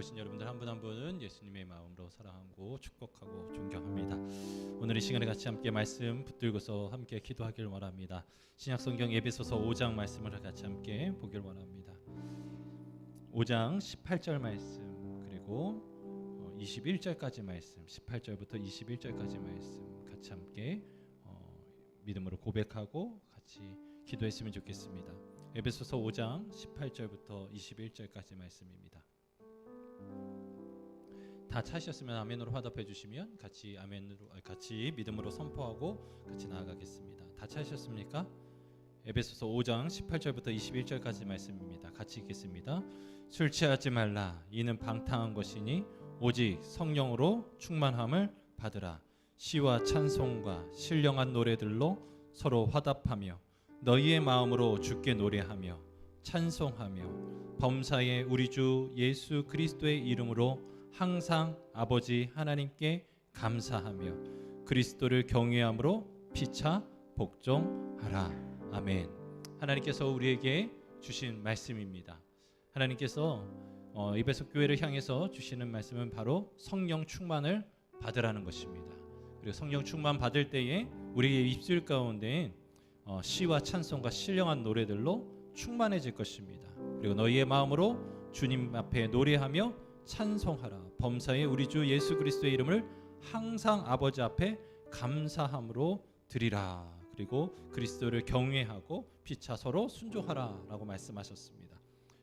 오신 여러분들 한 분 한 분은 예수님의 마음으로 사랑하고 축복하고 존경합니다. 오늘 이 시간에 같이 함께 말씀 붙들고서 함께 기도하길 원합니다. 신약성경 에베소서 5장 말씀을 같이 함께 보길 원합니다. 5장 18절 말씀 그리고 21절까지 말씀, 18절부터 21절까지 말씀 같이 함께 믿음으로 고백하고 같이 기도했으면 좋겠습니다. 에베소서 5장 18절부터 21절까지 말씀입니다. 다 찾으셨으면 아멘으로 화답해 주시면 같이 믿음으로 선포하고 같이 나아가겠습니다. 다 찾으셨습니까? 에베소서 5장 18절부터 21절까지 말씀입니다. 같이 읽겠습니다. 술 취하지 말라. 이는 방탕한 것이니 오직 성령으로 충만함을 받으라. 시와 찬송과 신령한 노래들로 서로 화답하며 너희의 마음으로 주께 노래하며 찬송하며 범사에 우리 주 예수 그리스도의 이름으로 항상 아버지 하나님께 감사하며 그리스도를 경외함으로 피차 복종하라. 아멘. 하나님께서 우리에게 주신 말씀입니다. 하나님께서 에베소 교회를 향해서 주시는 말씀은 바로 성령 충만을 받으라는 것입니다. 그리고 성령 충만 받을 때에 우리의 입술 가운데 시와 찬송과 신령한 노래들로 충만해질 것입니다. 그리고 너희의 마음으로 주님 앞에 노래하며 찬송하라. 범사에 우리 주 예수 그리스도의 이름을 항상 아버지 앞에 감사함으로 드리라. 그리고 그리스도를 경외하고 피차 서로 순종하라 라고 말씀하셨습니다.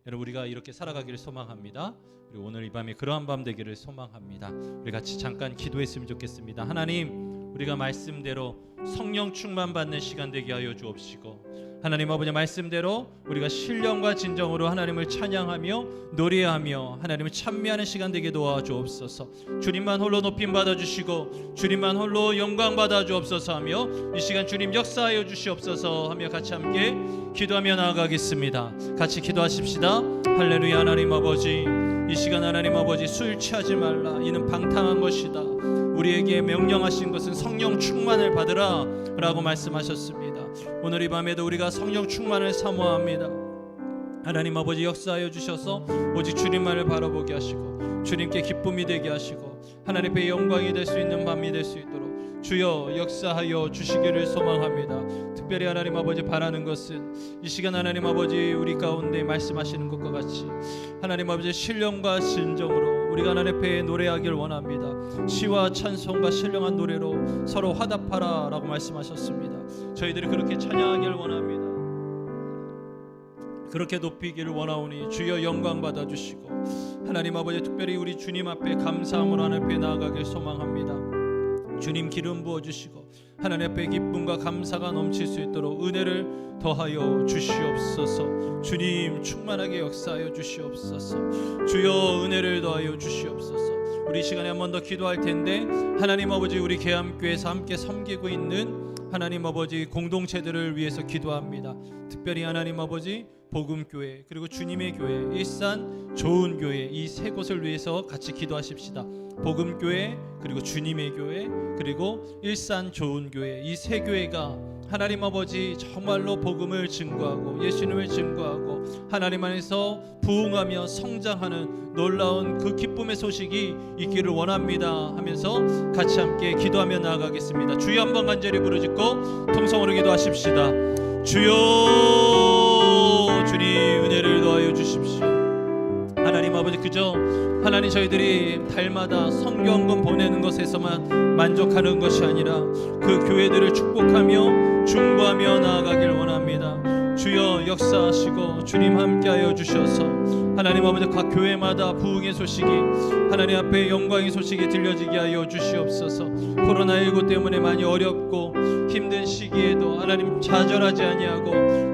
여러분, 우리가 이렇게 살아가기를 소망합니다. 그리고 오늘 이 밤에 그러한 밤 되기를 소망합니다. 우리 같이 잠깐 기도했으면 좋겠습니다. 하나님, 우리가 말씀대로 성령 충만 받는 시간 되게 하여 주옵시고, 하나님 아버지 말씀대로 우리가 신령과 진정으로 하나님을 찬양하며 노래하며 하나님을 찬미하는 시간 되게 도와주옵소서. 주님만 홀로 높임 받아주시고 주님만 홀로 영광 받아주옵소서 하며 이 시간 주님 역사하여 주시옵소서 하며 같이 함께 기도하며 나아가겠습니다. 같이 기도하십시다. 할렐루야. 하나님 아버지, 이 시간 하나님 아버지 술 취하지 말라. 이는 방탕한 것이다. 우리에게 명령하신 것은 성령 충만을 받으라 라고 말씀하셨습니다. 오늘 이 밤에도 우리가 성령 충만을 사모합니다. 하나님 아버지 역사하여 주셔서 오직 주님만을 바라보게 하시고 주님께 기쁨이 되게 하시고 하나님의 영광이 될 수 있는 밤이 될 수 있도록 주여 역사하여 주시기를 소망합니다. 특별히 하나님 아버지 바라는 것은 이 시간 하나님 아버지 우리 가운데 말씀하시는 것과 같이 하나님 아버지 신령과 진정으로 우리가 하나님 앞에 노래하기를 원합니다. 시와 찬송과 신령한 노래로 서로 화답하라 라고 말씀하셨습니다. 저희들이 그렇게 찬양하기를 원합니다. 그렇게 높이기를 원하오니 주여 영광 받아주시고 하나님 아버지 특별히 우리 주님 앞에 감사함으로 하나님 앞에 나아가길 소망합니다. 주님 기름 부어주시고 하나님 앞에 기쁨과 감사가 넘칠 수 있도록 은혜를 더하여 주시옵소서. 주님 충만하게 역사하여 주시옵소서. 주여 은혜를 더하여 주시옵소서. 우리 시간에 한 번 더 기도할 텐데 하나님 아버지 우리 계암교회에서 함께 섬기고 있는 하나님 아버지 공동체들을 위해서 기도합니다. 특별히 하나님 아버지 복음교회 그리고 주님의 교회 일산 좋은 교회 이 세 곳을 위해서 같이 기도하십시다. 복음교회 그리고 주님의 교회 그리고 일산 좋은 교회 이 세 교회가 하나님 아버지 정말로 복음을 증거하고 예수님을 증거하고 하나님 안에서 부흥하며 성장하는 놀라운 그 기쁨의 소식이 있기를 원합니다 하면서 같이 함께 기도하며 나아가겠습니다. 주여 한번 간절히 부르짖고 통성으로 기도하십시다. 주여 주님 은혜를 더하여 주십시오. 하나님 아버지 그저 하나님 저희들이 달마다 성경권 보내는 것에서만 만족하는 것이 아니라 그 교회들을 축복하며 중보하며 나아가길 원합니다. 주여 역사하시고 주님 함께하여 주셔서 하나님 아버지 각 교회마다 부흥의 소식이 하나님 앞에 영광의 소식이 들려지게 하여 주시옵소서. 코로나19 때문에 많이 어렵고 힘든 시기에도 하나님 좌절하지 아니하고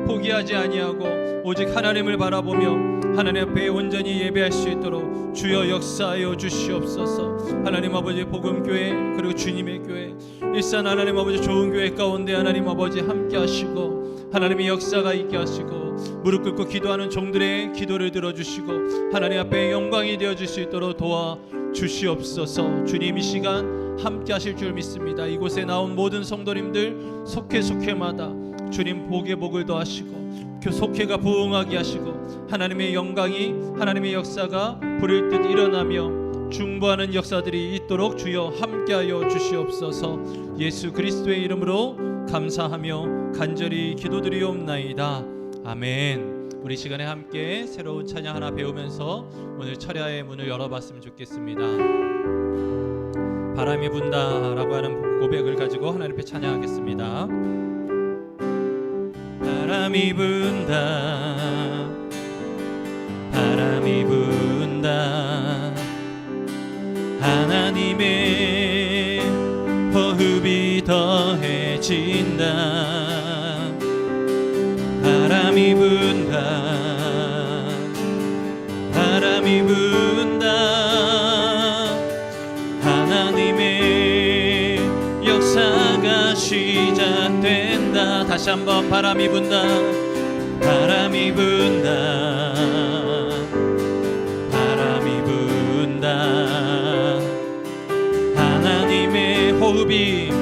포기하지 아니하고 오직 하나님을 바라보며 하나님 앞에 온전히 예배할 수 있도록 주여 역사하여 주시옵소서. 하나님 아버지 복음교회 그리고 주님의 교회 일산 하나님 아버지 좋은 교회 가운데 하나님 아버지 함께 하시고 하나님의 역사가 있게 하시고 무릎 꿇고 기도하는 종들의 기도를 들어주시고 하나님 앞에 영광이 되어줄 수 있도록 도와주시옵소서. 주님 이 시간 함께 하실 줄 믿습니다. 이곳에 나온 모든 성도님들 속해마다 주님 복의 복을 더하시고 속회가 부흥하게 하시고 하나님의 영광이 하나님의 역사가 불일 듯 일어나며 중보하는 역사들이 있도록 주여 함께하여 주시옵소서. 예수 그리스도의 이름으로 감사하며 간절히 기도드리옵나이다. 아멘. 우리 시간에 함께 새로운 찬양 하나 배우면서 오늘 철야의 문을 열어봤으면 좋겠습니다. 바람이 분다 라고 하는 고백을 가지고 하나님 앞에 찬양하겠습니다. 바람이 분다, 바람이 분다, 하나님의 호흡이 더해진다. 바람이 분다, 바람이 분다, 하나님의 역사가 시작된다. 다시 한번 바람이 분다, 바람이 분다, 바람이 분다, 하나님의 호흡이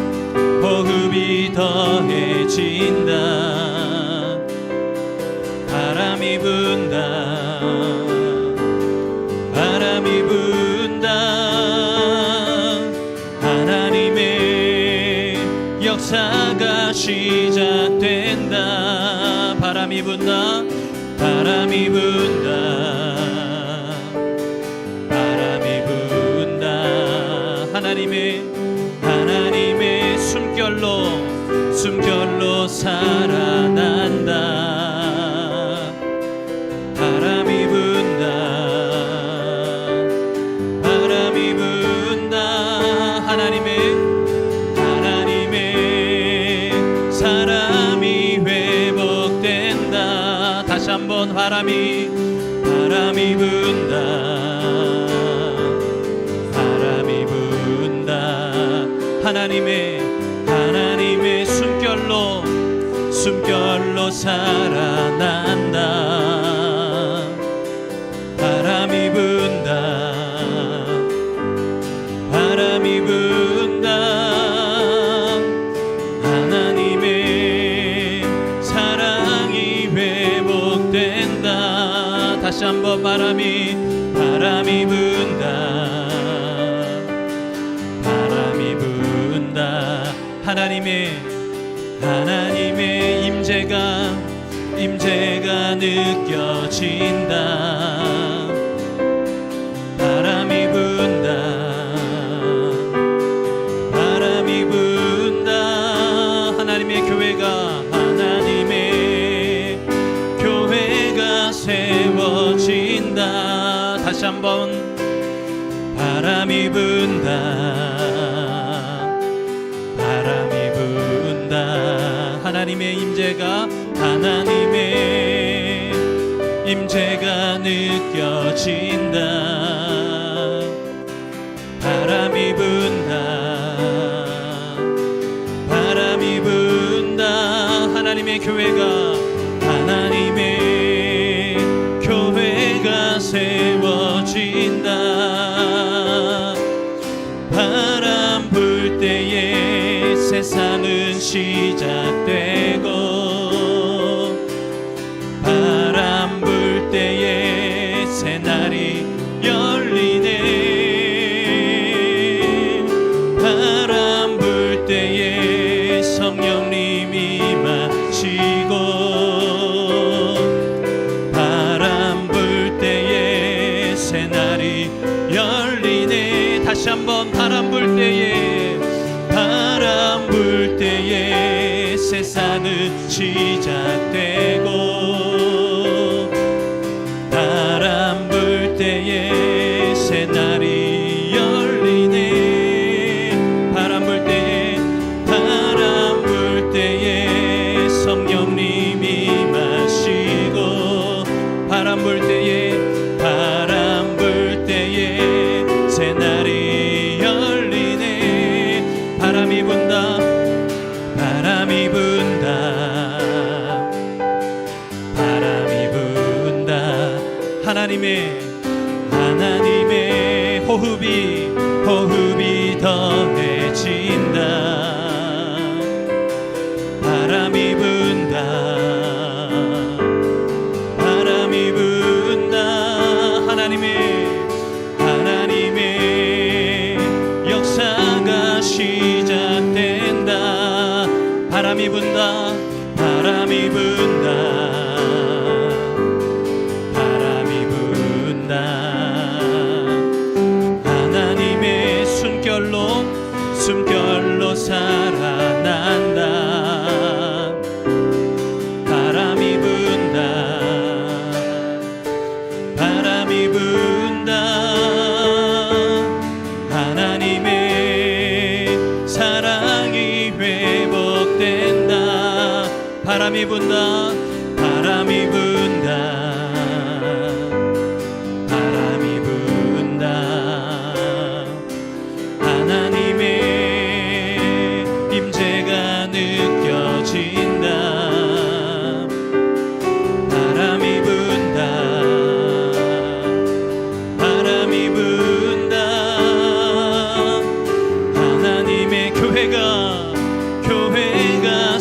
더해진다. 바람이 분다, 바람이 분다, 하나님의 역사가 시작된다. 바람이 분다, 바람이 분다, 바람이 분다, 하나님의 숨결로 살아난다. 바람이 분다, 바람이 분다, 하나님의 사람이 회복된다. 다시 한번 바람이 분다, 바람이 분다, 하나님의 숨결로 살아난다. 바람이 분다, 바람이 분다, 하나님의 사랑이 회복된다. 다시 한번 바람이 분다, 바람이 분다, 하나님의 임재가 느껴진다. 바람이 분다, 바람이 분다, 하나님의 교회가 세워진다. 다시 한번 바람이 분다, 바람이 분다, 하나님의 임재가 느껴진다. 바람이 분다, 바람이 분다, 하나님의 교회가 세워진다. 바람 불 때에 세상은 시작되고, 바람 불 때에 새날이 열리네. 바람 불 때에 성령님이 임하시고, 바람 불 때에 새날이 열리네. 다시 한번 바람 불 때에 세상은 시작되고, 바람 불 때에 새날이 열리네. 바람 불 때에 성령님이 임하시고, 바람 불 때에 새날이 열리네. 바람이 분다, 바람이 분다, 바람이 분다, 하나님의 호흡이 더해진다. 바람이 분다, 바람이 분다 바람이 분다 바람이 분다 하나님의 숨결로 살아난다 바람이 분다 바람이 분다 하나님의 사랑이 회복된다 바람이 분다 바람이 분다 바람이 분다 하나님의 임재가 느껴진다 바람이 분다 바람이 분다 하나님의 교회가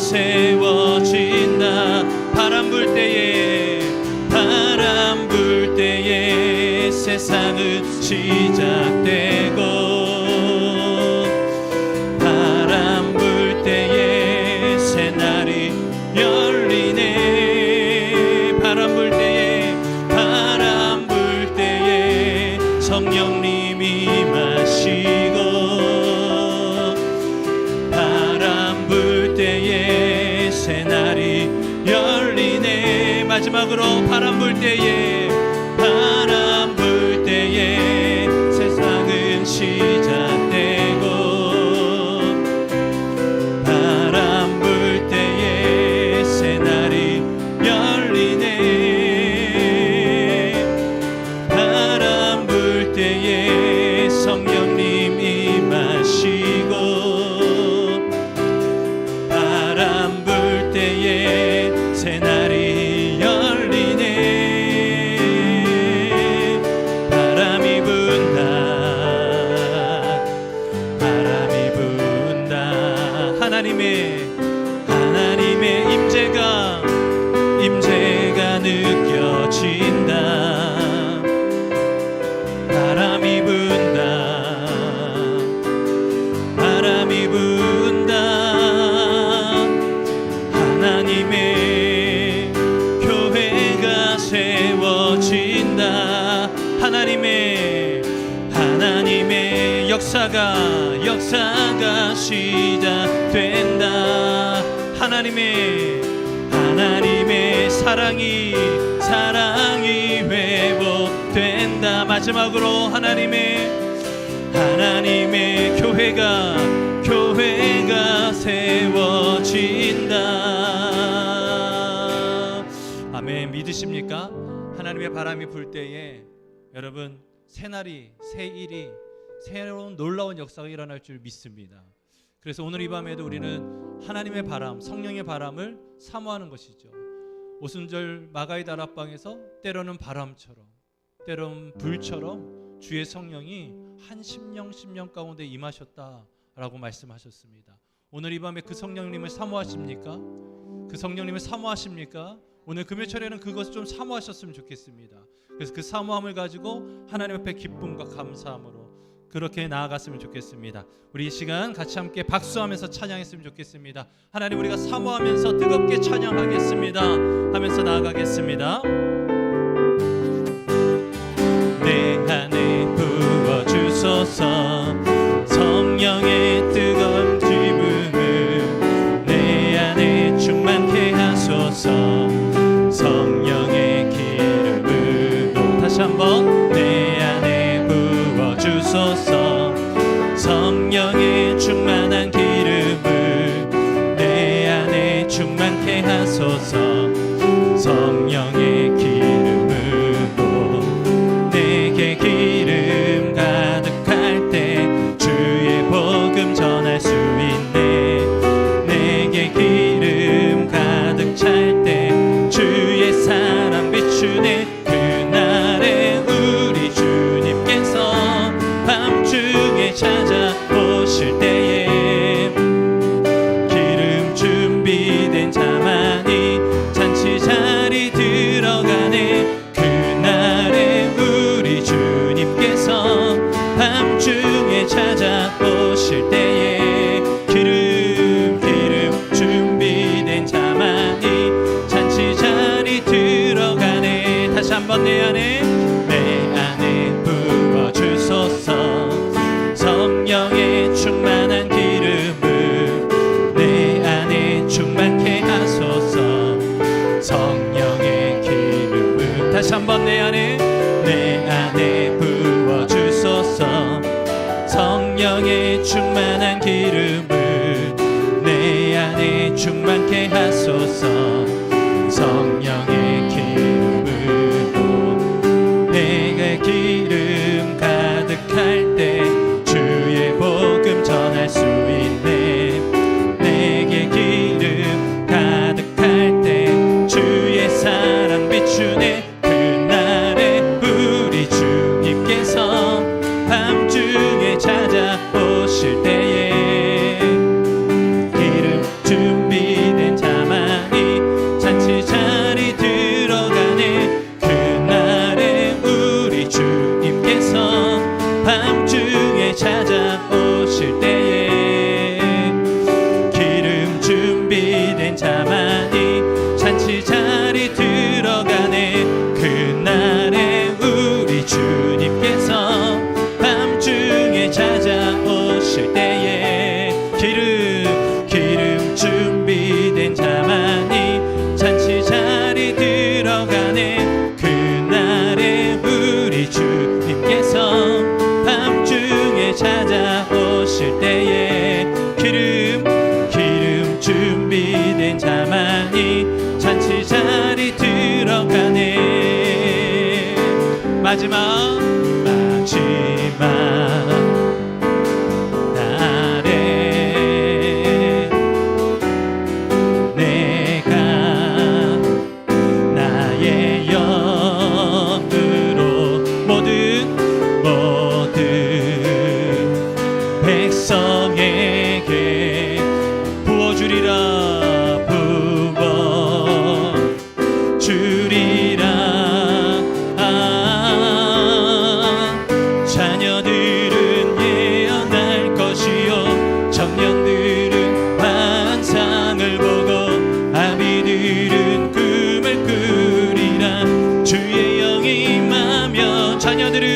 세워진다 바람 불 때에 세상은 시작되고 바람 불 때에 새날이 열리네 바람 불 때에 성령님이 임하시고 바람 불 때에 새날이 열리네 마지막으로 바람 불 때에 세상은 시작되고 바람 불 때에 새날이 열리네 바람 불 때에 성령님 임하시고 바람 불 때에 새날이 열리네 바람이 분다 바람이 분다 하나님의 임재가 느껴진다 바람이 분다 바람이 분다 하나님의 교회가 세워진다 하나님의 역사가 시작된다 하나님의 사랑이 회복된다 마지막으로 하나님의 교회가 세워진다 아멘 믿으십니까? 하나님의 바람이 불 때에 여러분 새날이 새일이 새로운 놀라운 역사가 일어날 줄 믿습니다. 그래서 오늘 이 밤에도 우리는 하나님의 바람, 성령의 바람을 사모하는 것이죠. 오순절 마가의 다락방에서 때로는 바람처럼 때로는 불처럼 주의 성령이 한 심령 가운데 임하셨다라고 말씀하셨습니다. 오늘 이 밤에 그 성령님을 사모하십니까? 그 성령님을 사모하십니까? 오늘 금요철에는 그것을 좀 사모하셨으면 좋겠습니다. 그래서 그 사모함을 가지고 하나님 앞에 기쁨과 감사함으로 그렇게 나아갔으면 좋겠습니다. 우리 이 시간 같이 함께 박수하면서 찬양했으면 좋겠습니다. 하나님 우리가 사모하면서 뜨겁게 찬양하겠습니다 하면서 나아가겠습니다. 내 안에 부어주소서 성령의 뜨거운 기쁨을 내 안에 충만케 하소서 성령의 기름으로 다시 한번 내 안에 부어주소서 성령의 충만한 기름을 내 안에 충만케 하소서 성령의 기름으로 내게 기름 가득할 때 주의 복음 전할 수 있네 내게 기름 가득 찰 때 주의 사랑 비추네 그날에 우리 주님께서 밤중에 찾아오실 때에 기름 준비된 자만이 잔치 자리 들어가네 그날에 우리 주님께서 밤중에 찾아오실 때에 기름 준비 안에 충만한 기름을 내 안에 충만케 하소서. 성령의 기름으로 내게 기름 가득할 때 주의 복음 전할 수 있네. 내게 기름 가득할 때 주의 사랑 비추네. 그날에 우리 주님께서 밤중에 찾아오실 때에 기름 준비된 자만이 잔치 자리 들어가네. 그날에 우리 주님께서 밤중에 찾아오실 때에 기름 준비된 자만이 잔치 자리 들어가네. 그날에 우리 주님께서 밤중에 찾아오실 때에 기름 준비된 자만이 잔치 자리 들어가네. 그날에 우리 주님께서 밤중에 찾아오실 때에 기름 준비된 자만이 잔치 자리 들어가네. 마지막 날에 내가 나의 영으로 모든 백성에게 부어주리라. 부어주리라. 자녀들은 예언할 것이요 청년들은 환상을 보고 아비들은 꿈을 꾸리라. 주의 영이 임하며 자녀들은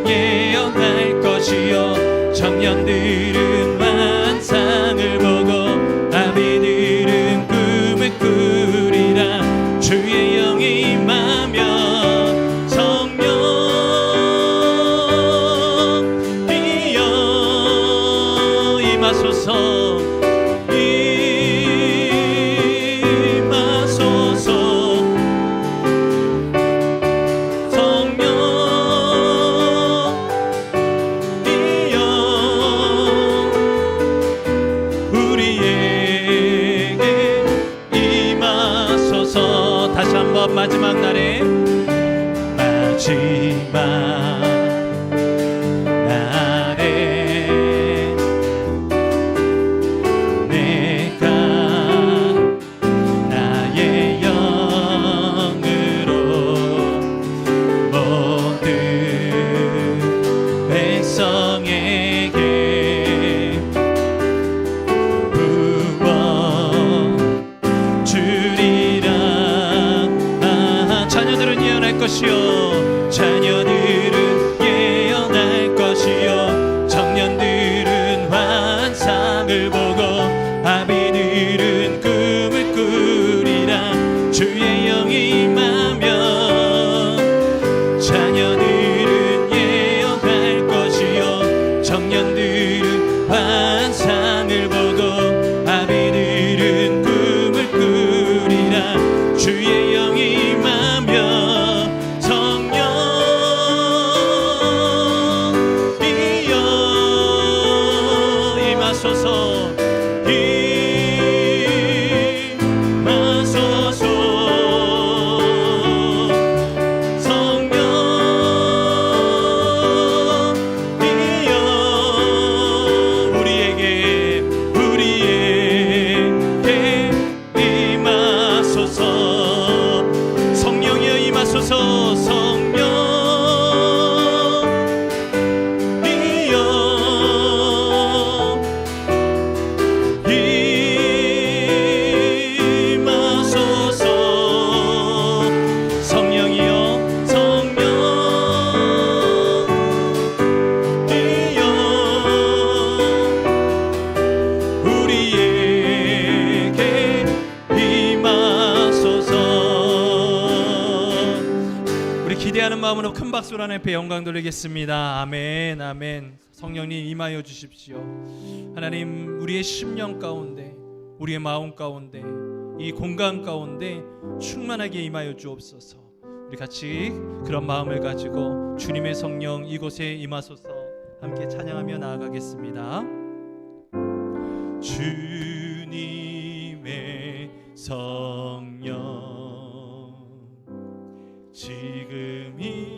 예언할 것이요 청년들은 환상을 보고 아비들은 꿈을 꾸리라. 주의 영이 임하며 성령 이여 임하소서. 임하소서. 성령 이여 우리에게 임하소서. 다시 한번 마지막 날에 내가 나의 영으로 모든 백성에게 부어주리라. 자녀들은 예언할 것이요 자녀들은 박수로 하나님 앞에 영광 돌리겠습니다. 아멘, 아멘. 성령님 임하여 주십시오. 하나님, 우리의 심령 가운데, 우리의 마음 가운데, 이 공간 가운데 충만하게 임하여 주옵소서. 우리 같이 그런 마음을 가지고 주님의 성령 이곳에 임하소서 함께 찬양하며 나아가겠습니다. 주님의 성령 지금 이곳에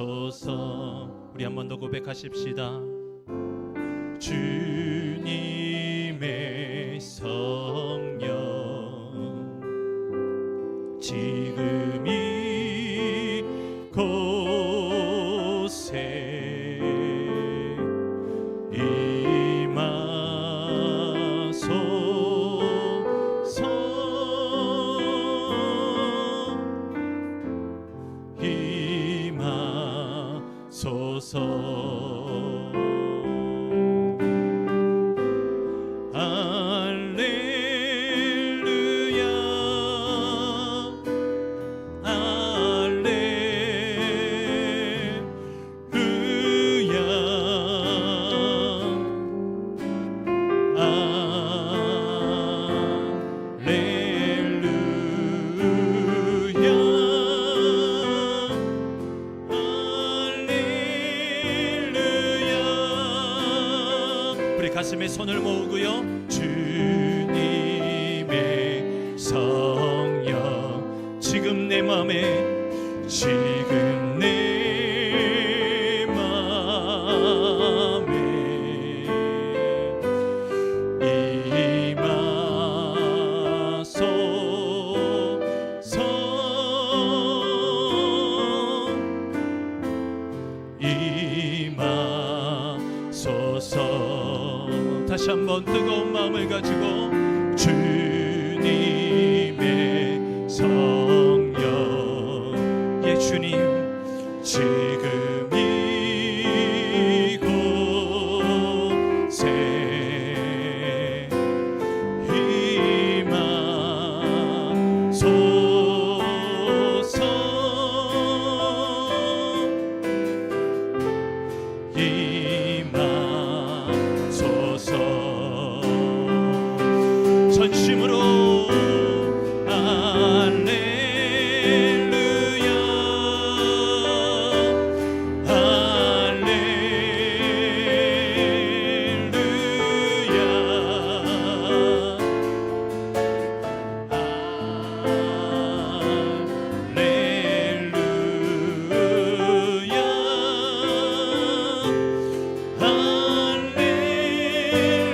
임하소서. 우리 한 번 더 고백하십시다. 주님의 성령 지금 이곳에 임하소서. 가슴에 손을 모으고요. 주님의 성령 지금 내 맘에 지금 내 맘에 임하소서. 다시 한번 뜨거운 마음을 가지고 주님의 성령 예 주님 지금 이곳에 임하소서. 전심으로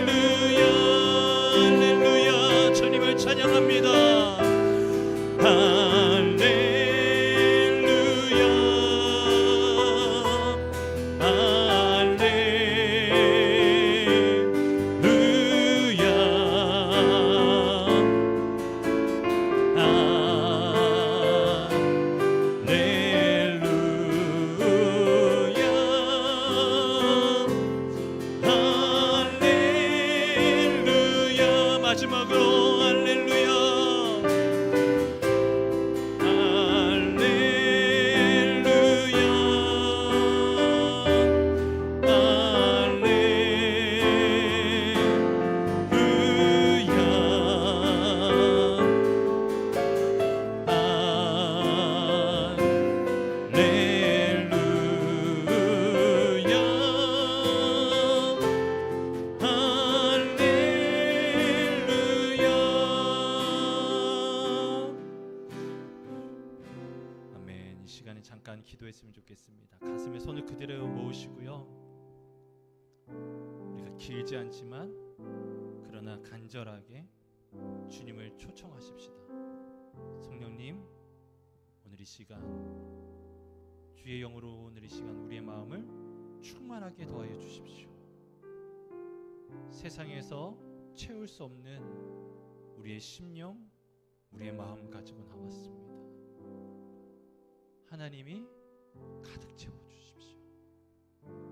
할렐루야 할렐루야 주님을 찬양합니다. 할렐루야 할렐루야 마지막으로 할렐루야 아멘. 이 시간에 잠깐 기도했으면 좋겠습니다. 가슴에 손을 그대로 모으시고요. 우리가 길지 않지만 그러나 간절하게 주님을 초청하십시다. 성령님, 오늘 이 시간 주의 영으로 오늘 이 시간 우리의 마음을 충만하게 더하여 주십시오. 세상에서 채울 수 없는 우리의 심령, 우리의 마음 가지고 나왔습니다. 하나님이 가득 채워주십시오.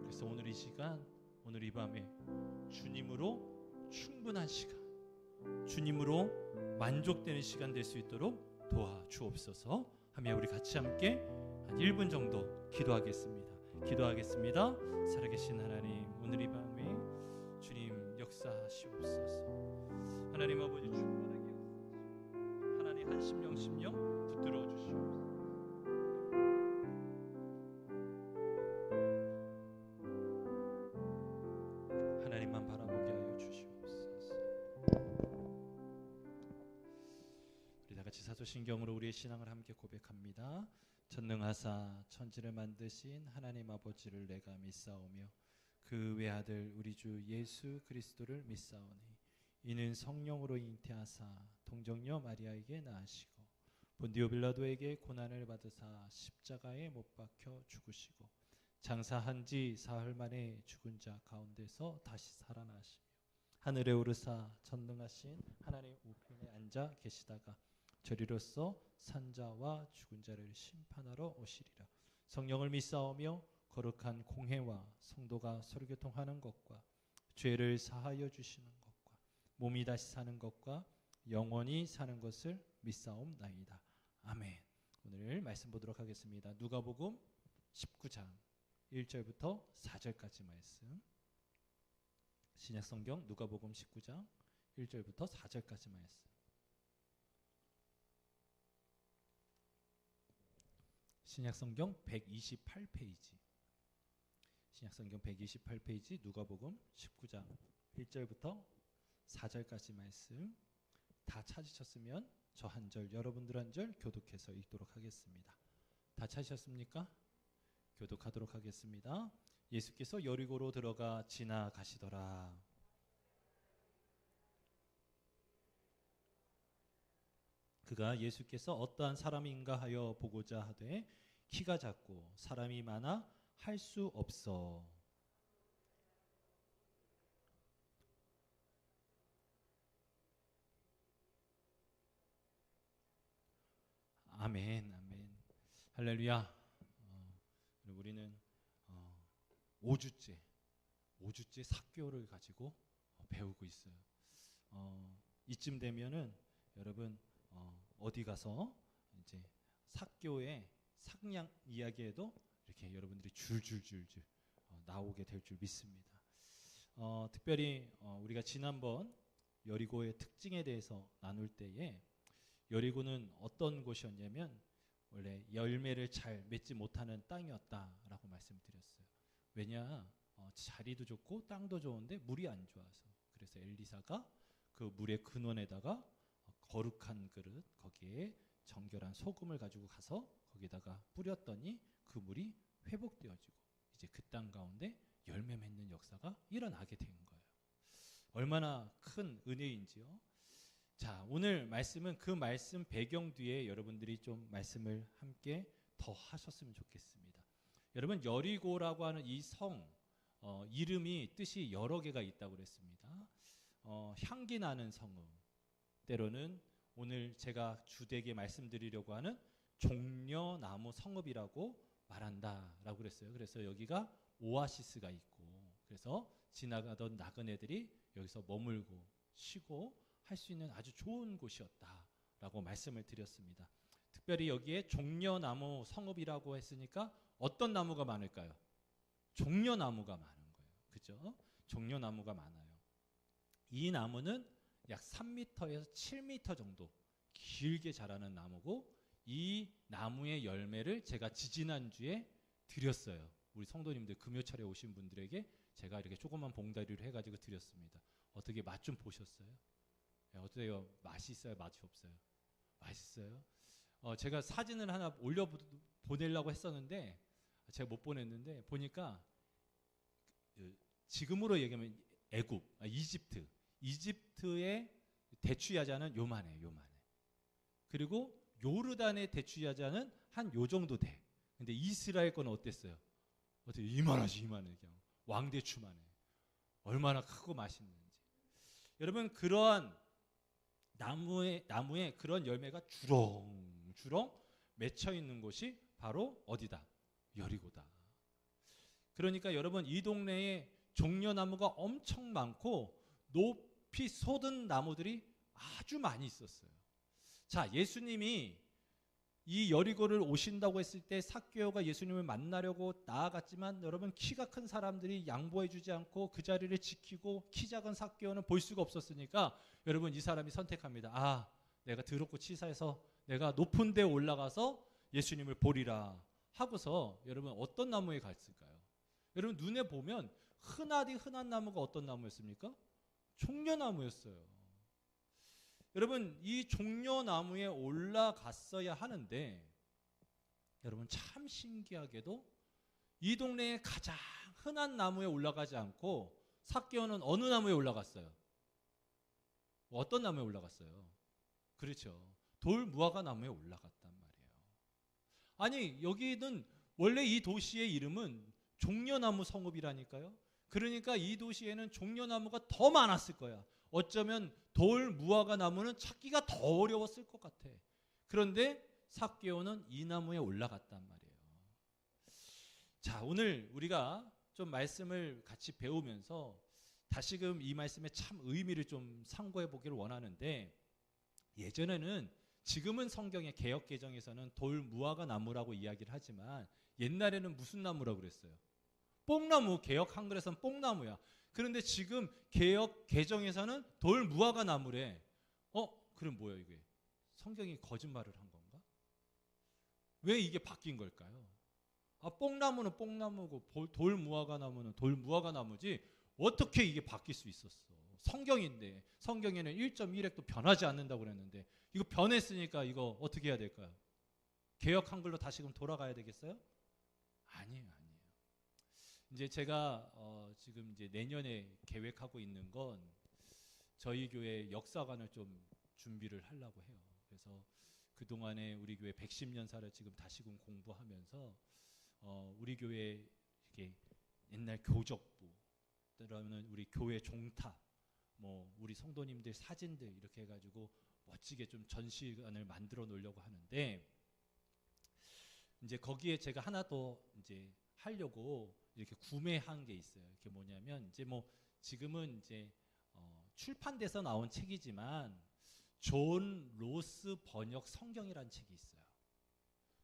그래서 오늘 이 시간, 오늘 이 밤에 주님으로 충분한 시간, 주님으로 만족되는 시간 될 수 있도록 도와주옵소서 하며 우리 같이 함께 한 1분 정도 기도하겠습니다. 살아계신 하나님, 오늘 이 밤에 주님 역사하시옵소서. 하나님 아버지 충만하게 역사하시옵소서. 하나님 한심령 심령 붙들어 주시옵소서. 하나님만 바라보게 하여 주시옵소서. 우리 다 같이 사도신경으로 우리의 신앙을 함께 고백합니다. 전능하사 천지를 만드신 하나님 아버지를 내가 믿사오며 그 외아들 우리 주 예수 그리스도를 믿사오니 이는 성령으로 잉태하사 동정녀 마리아에게 낳으시고 본디오 빌라도에게 고난을 받으사 십자가에 못 박혀 죽으시고 장사한 지 사흘 만에 죽은 자 가운데서 다시 살아나시며 하늘에 오르사 전능하신 하나님 우편에 앉아 계시다가 저리로서 산자와 죽은 자를 심판하러 오시리라. 성령을 믿사오며 거룩한 공회와 성도가 서로교통하는 것과 죄를 사하여 주시는 것과 몸이 다시 사는 것과 영원히 사는 것을 믿사옵나이다. 아멘. 오늘 말씀 보도록 하겠습니다. 누가복음 19장 1절부터 4절까지 말씀. 신약성경 누가복음 19장 1절부터 4절까지 말씀. 신약성경 128페이지. 신약성경 128페이지 누가복음 19장 1절부터 4절까지 말씀. 다 찾으셨으면 저 한 절, 여러분들 한 절 교독해서 읽도록 하겠습니다. 다 찾으셨습니까? 교독하도록 하겠습니다. 예수께서 여리고로 들어가 지나가시더라. 그가 예수께서 어떠한 사람인가 하여 보고자 하되 키가 작고 사람이 많아 할 수 없어. 아멘, 아멘, 할렐루야. 우리는 5주째 사교를 가지고 배우고 있어요. 이쯤 되면은 여러분 어디 가서 이제 사교의 상냥 이야기에도 이렇게 여러분들이 줄줄줄줄 나오게 될 줄 믿습니다. 특별히 우리가 지난번 여리고의 특징에 대해서 나눌 때에 여리고는 어떤 곳이었냐면 원래 열매를 잘 맺지 못하는 땅이었다라고 말씀드렸어요. 왜냐? 자리도 좋고 땅도 좋은데 물이 안 좋아서. 그래서 엘리사가 그 물의 근원에다가 거룩한 그릇, 거기에 정결한 소금을 가지고 가서 거기다가 뿌렸더니 그 물이 회복되어지고 이제 그 땅 가운데 열매 맺는 역사가 일어나게 된 거예요. 얼마나 큰 은혜인지요. 자, 오늘 말씀은 그 말씀 배경 뒤에 여러분들이 좀 말씀을 함께 더 하셨으면 좋겠습니다. 여러분, 여리고라고 하는 이 성 이름이 뜻이 여러 개가 있다고 그랬습니다. 향기 나는 성읍, 때로는 오늘 제가 주되게 말씀드리려고 하는 종려나무 성읍이라고 말한다라고 그랬어요. 그래서 여기가 오아시스가 있고, 그래서 지나가던 나그네들이 여기서 머물고 쉬고 할 수 있는 아주 좋은 곳이었다라고 말씀을 드렸습니다. 특별히 여기에 종려나무 성읍이라고 했으니까 어떤 나무가 많을까요? 종려나무가 많은 거예요. 그죠? 종려나무가 많아요. 이 나무는 약 3m에서 7m 정도 길게 자라는 나무고, 이 나무의 열매를 제가 지지난주에 드렸어요. 우리 성도님들 금요철에 오신 분들에게 제가 이렇게 조그만 봉다리를 해가지고 드렸습니다. 어떻게 맛 좀 보셨어요? 네, 어때요? 맛이 있어요? 맛이 없어요? 맛있어요? 제가 사진을 하나 보내려고 했었는데 제가 못 보냈는데 보니까 지금으로 얘기하면 이집트의 대추야자는 요만해. 그리고 요르단의 대추야자는 한 요 정도 돼. 근데 이스라엘 거는 어땠어요? 어떻게 이만하지, 이만해. 그냥 왕대추만 해. 얼마나 크고 맛있는지. 여러분, 그러한 나무에 그런 열매가 주렁주렁 맺혀 있는 곳이 바로 어디다? 여리고다. 그러니까 여러분 이 동네에 종려나무가 엄청 많고 높이 솟은 나무들이 아주 많이 있었어요. 자, 예수님이 이 여리고를 오신다고 했을 때 삭개오가 예수님을 만나려고 나아갔지만 여러분 키가 큰 사람들이 양보해 주지 않고 그 자리를 지키고 키 작은 삭개오는 볼 수가 없었으니까 여러분 이 사람이 선택합니다. 아, 내가 더럽고 치사해서 내가 높은 데 올라가서 예수님을 보리라 하고서 여러분 어떤 나무에 갔을까요? 여러분 눈에 보면 흔하디 흔한 나무가 어떤 나무였습니까? 종려나무였어요. 여러분 이 종려나무에 올라갔어야 하는데 여러분 참 신기하게도 이 동네에 가장 흔한 나무에 올라가지 않고 삭개오는 어느 나무에 올라갔어요? 어떤 나무에 올라갔어요? 그렇죠. 돌무화과 나무에 올라갔단 말이에요. 아니 여기는 원래 이 도시의 이름은 종려나무 성읍이라니까요. 그러니까 이 도시에는 종려나무가 더 많았을 거야. 어쩌면 돌무화과 나무는 찾기가 더 어려웠을 것 같아. 그런데 삭개오는 이 나무에 올라갔단 말이에요. 자, 오늘 우리가 좀 말씀을 같이 배우면서 다시금 이 말씀의 참 의미를 좀 상고해 보기를 원하는데, 예전에는 지금은 성경의 개역 개정에서는 돌무화과 나무라고 이야기를 하지만 옛날에는 무슨 나무라고 그랬어요? 뽕나무. 개역 한글에서는 뽕나무야. 그런데 지금 개역 개정에서는 돌무화과 나무래. 그럼 뭐야 이게? 성경이 거짓말을 한 건가? 왜 이게 바뀐 걸까요? 뽕나무는 뽕나무고 돌무화과 나무는 돌무화과 나무지 어떻게 이게 바뀔 수 있었어? 성경인데 성경에는 1.1획도 변하지 않는다고 그랬는데 이거 변했으니까 이거 어떻게 해야 될까요? 개역 한글로 다시금 돌아가야 되겠어요? 아니에요. 이제 제가 지금 이제 내년에 계획하고 있는 건 저희 교회 역사관을 좀 준비를 하려고 해요. 그래서 그 동안에 우리 교회 110년사를 지금 다시금 공부하면서 우리 교회 이게 옛날 교적부, 그러면 우리 교회 종탑, 뭐 우리 성도님들 사진들 이렇게 해가지고 멋지게 좀 전시관을 만들어 놓으려고 하는데, 이제 거기에 제가 하나 더 이제 하려고 이렇게 구매한 게 있어요. 이게 뭐냐면 이제 뭐 지금은 이제 출판돼서 나온 책이지만 존 로스 번역 성경이라는 책이 있어요.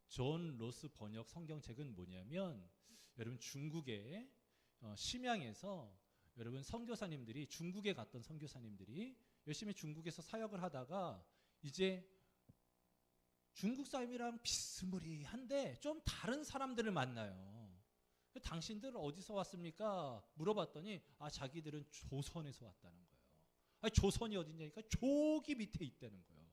존 로스 번역 성경책은 뭐냐면 여러분 중국의 심양에서 여러분 선교사님들이 중국에 갔던 선교사님들이 열심히 중국에서 사역을 하다가 이제 중국 사람이랑 비스무리한데 좀 다른 사람들을 만나요. 당신들 어디서 왔습니까? 물어봤더니 자기들은 조선에서 왔다는 거예요. 조선이 어디냐니까 저기 밑에 있다는 거예요.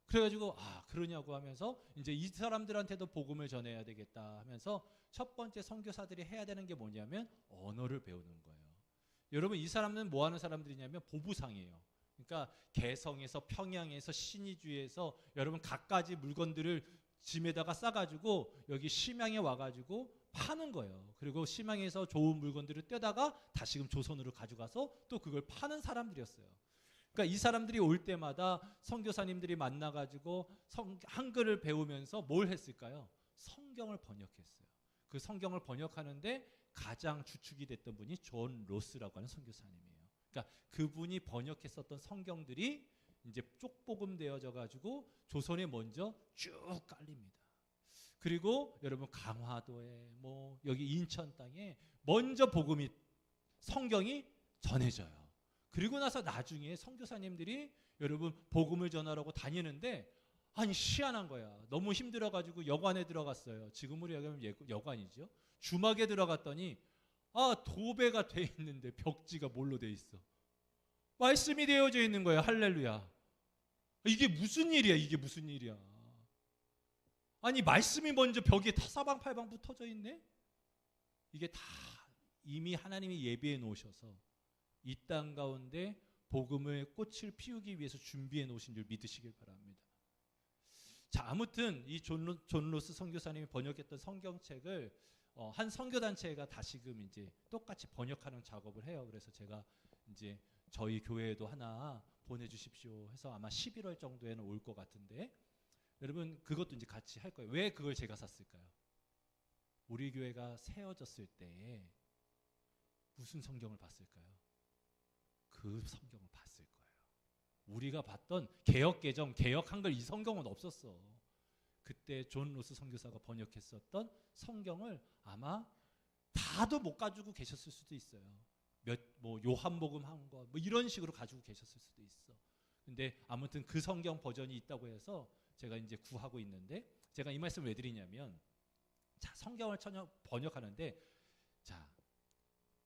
그래가지고 그러냐고 하면서 이제 이 사람들한테도 복음을 전해야 되겠다 하면서 첫 번째 선교사들이 해야 되는 게 뭐냐면 언어를 배우는 거예요. 여러분 이 사람은 뭐 하는 사람들이냐면 보부상이에요. 그러니까 개성에서 평양에서 신의주에서 여러분 갖가지 물건들을 짐에다가 싸가지고 여기 심양에 와가지고 파는 거예요. 그리고 심양에서 좋은 물건들을 떼다가 다시금 조선으로 가져가서 또 그걸 파는 사람들이었어요. 그러니까 이 사람들이 올 때마다 선교사님들이 만나가지고 한글을 배우면서 뭘 했을까요? 성경을 번역했어요. 그 성경을 번역하는데 가장 주축이 됐던 분이 존 로스라고 하는 선교사님이에요. 그러니까 그분이 번역했었던 성경들이 이제 쪽복음 되어져 가지고 조선에 먼저 쭉 깔립니다. 그리고 여러분 강화도에 뭐 여기 인천 땅에 먼저 복음이 성경이 전해져요. 그리고 나서 나중에 선교사님들이 여러분 복음을 전하라고 다니는데 희한한 거야. 너무 힘들어 가지고 여관에 들어갔어요. 지금 우리 여기는 여관이죠. 주막에 들어갔더니 도배가 돼 있는데 벽지가 뭘로 돼 있어? 말씀이 되어져 있는 거예요. 할렐루야. 이게 무슨 일이야? 이게 무슨 일이야? 말씀이 먼저 벽에 사방팔방 붙어져 있네? 이게 다 이미 하나님이 예비해 놓으셔서 이 땅 가운데 복음의 꽃을 피우기 위해서 준비해 놓으신 줄 믿으시길 바랍니다. 자, 아무튼 이 존 로스 선교사님이 번역했던 성경책을 한 선교단체가 다시금 이제 똑같이 번역하는 작업을 해요. 그래서 제가 이제 저희 교회에도 하나 보내주십시오 해서 아마 11월 정도에는 올 것 같은데, 여러분 그것도 이제 같이 할 거예요. 왜 그걸 제가 샀을까요? 우리 교회가 세워졌을 때 무슨 성경을 봤을까요? 그 성경을 봤을 거예요. 우리가 봤던 개역 개정, 개역 한글 이 성경은 없었어. 그때 존 로스 선교사가 번역했었던 성경을 아마 다도 못 가지고 계셨을 수도 있어요. 뭐 요한복음 한 거 뭐 이런 식으로 가지고 계셨을 수도 있어. 근데 아무튼 그 성경 버전이 있다고 해서 제가 이제 구하고 있는데, 제가 이 말씀을 왜 드리냐면, 자, 성경을 번역하는데, 자,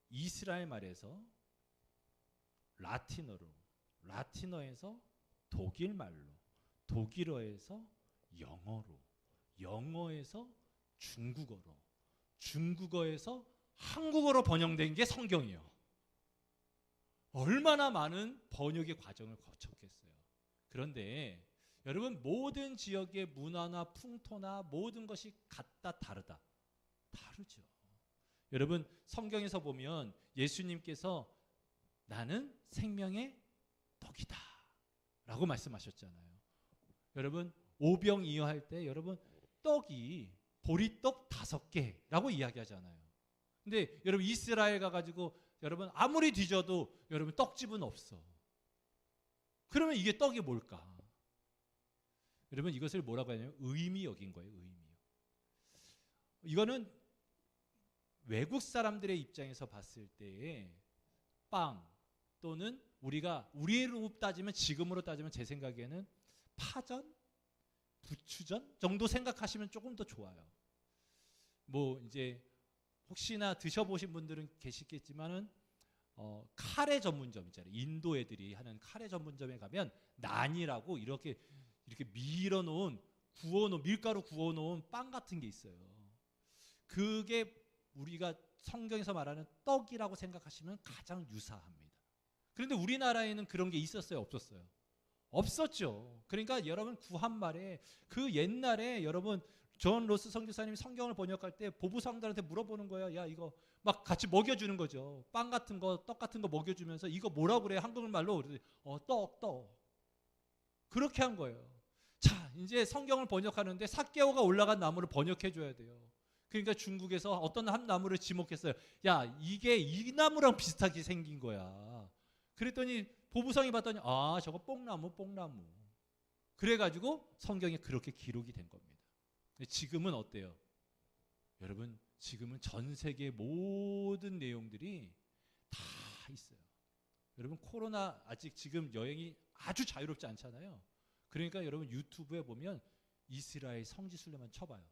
이스라엘 말에서 라틴어로, 라틴어에서 독일 말로, 독일어에서 영어로, 영어에서 중국어로, 중국어에서 한국어로 번역된 게 성경이에요. 얼마나 많은 번역의 과정을 거쳤겠어요. 그런데 여러분, 모든 지역의 문화나 풍토나 모든 것이 같다 다르다? 다르죠. 여러분, 성경에서 보면 예수님께서 나는 생명의 떡이다 라고 말씀하셨잖아요. 여러분, 오병이어할 때 여러분 떡이 보리떡 5개라고 이야기하잖아요. 근데 여러분 이스라엘 가가지고 여러분 아무리 뒤져도 여러분 떡집은 없어. 그러면 이게 떡이 뭘까? 여러분 이것을 뭐라고 하냐면 의미역인 거예요. 의미역. 이거는 외국 사람들의 입장에서 봤을 때에 빵 또는 우리로 따지면, 지금으로 따지면 제 생각에는 파전, 부추전 정도 생각하시면 조금 더 좋아요. 뭐 이제 혹시나 드셔보신 분들은 계시겠지만은 카레 전문점 있잖아요. 인도 애들이 하는 카레 전문점에 가면 난이라고 이렇게 밀가루 구워놓은 빵 같은 게 있어요. 그게 우리가 성경에서 말하는 떡이라고 생각하시면 가장 유사합니다. 그런데 우리나라에는 그런 게 있었어요? 없었어요? 없었죠. 그러니까 여러분 구한 말에, 그 옛날에 여러분 존 로스 선교사님이 성경을 번역할 때 보부상들한테 물어보는 거예요. 야, 이거 막 같이 먹여주는 거죠. 빵 같은 거, 떡 같은 거 먹여주면서 이거 뭐라고 그래? 한국말로. 떡. 그렇게 한 거예요. 자, 이제 성경을 번역하는데 삭개오가 올라간 나무를 번역해 줘야 돼요. 그러니까 중국에서 어떤 한 나무를 지목했어요. 야, 이게 이 나무랑 비슷하게 생긴 거야. 그랬더니 보부상이 봤더니 저거 뽕나무. 그래가지고 성경에 그렇게 기록이 된 겁니다. 지금은 어때요? 여러분, 지금은 전 세계 모든 내용들이 다 있어요. 여러분, 코로나 아직 지금 여행이 아주 자유롭지 않잖아요. 그러니까 여러분 유튜브에 보면 이스라엘 성지순례만 쳐봐요.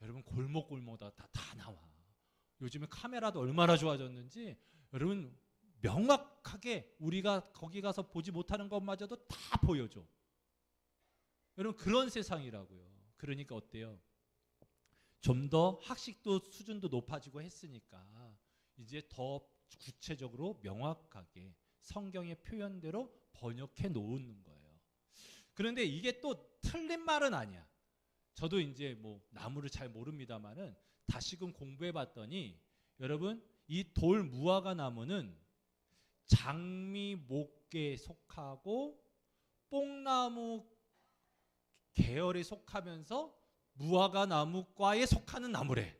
여러분 골목골목다 다 나와. 요즘에 카메라도 얼마나 좋아졌는지 여러분 명확하게 우리가 거기 가서 보지 못하는 것마저도 다 보여줘. 여러분 그런 세상이라고요. 그러니까 어때요? 좀 더 학식도 수준도 높아지고 했으니까 이제 더 구체적으로 명확하게 성경의 표현대로 번역해 놓는 거예요. 그런데 이게 또 틀린 말은 아니야. 저도 이제 뭐 나무를 잘 모릅니다만은 다시금 공부해 봤더니 여러분 이 돌 무화과 나무는 장미 목계에 속하고 뽕나무 계열에 속하면서 무화과 나무과에 속하는 나무래.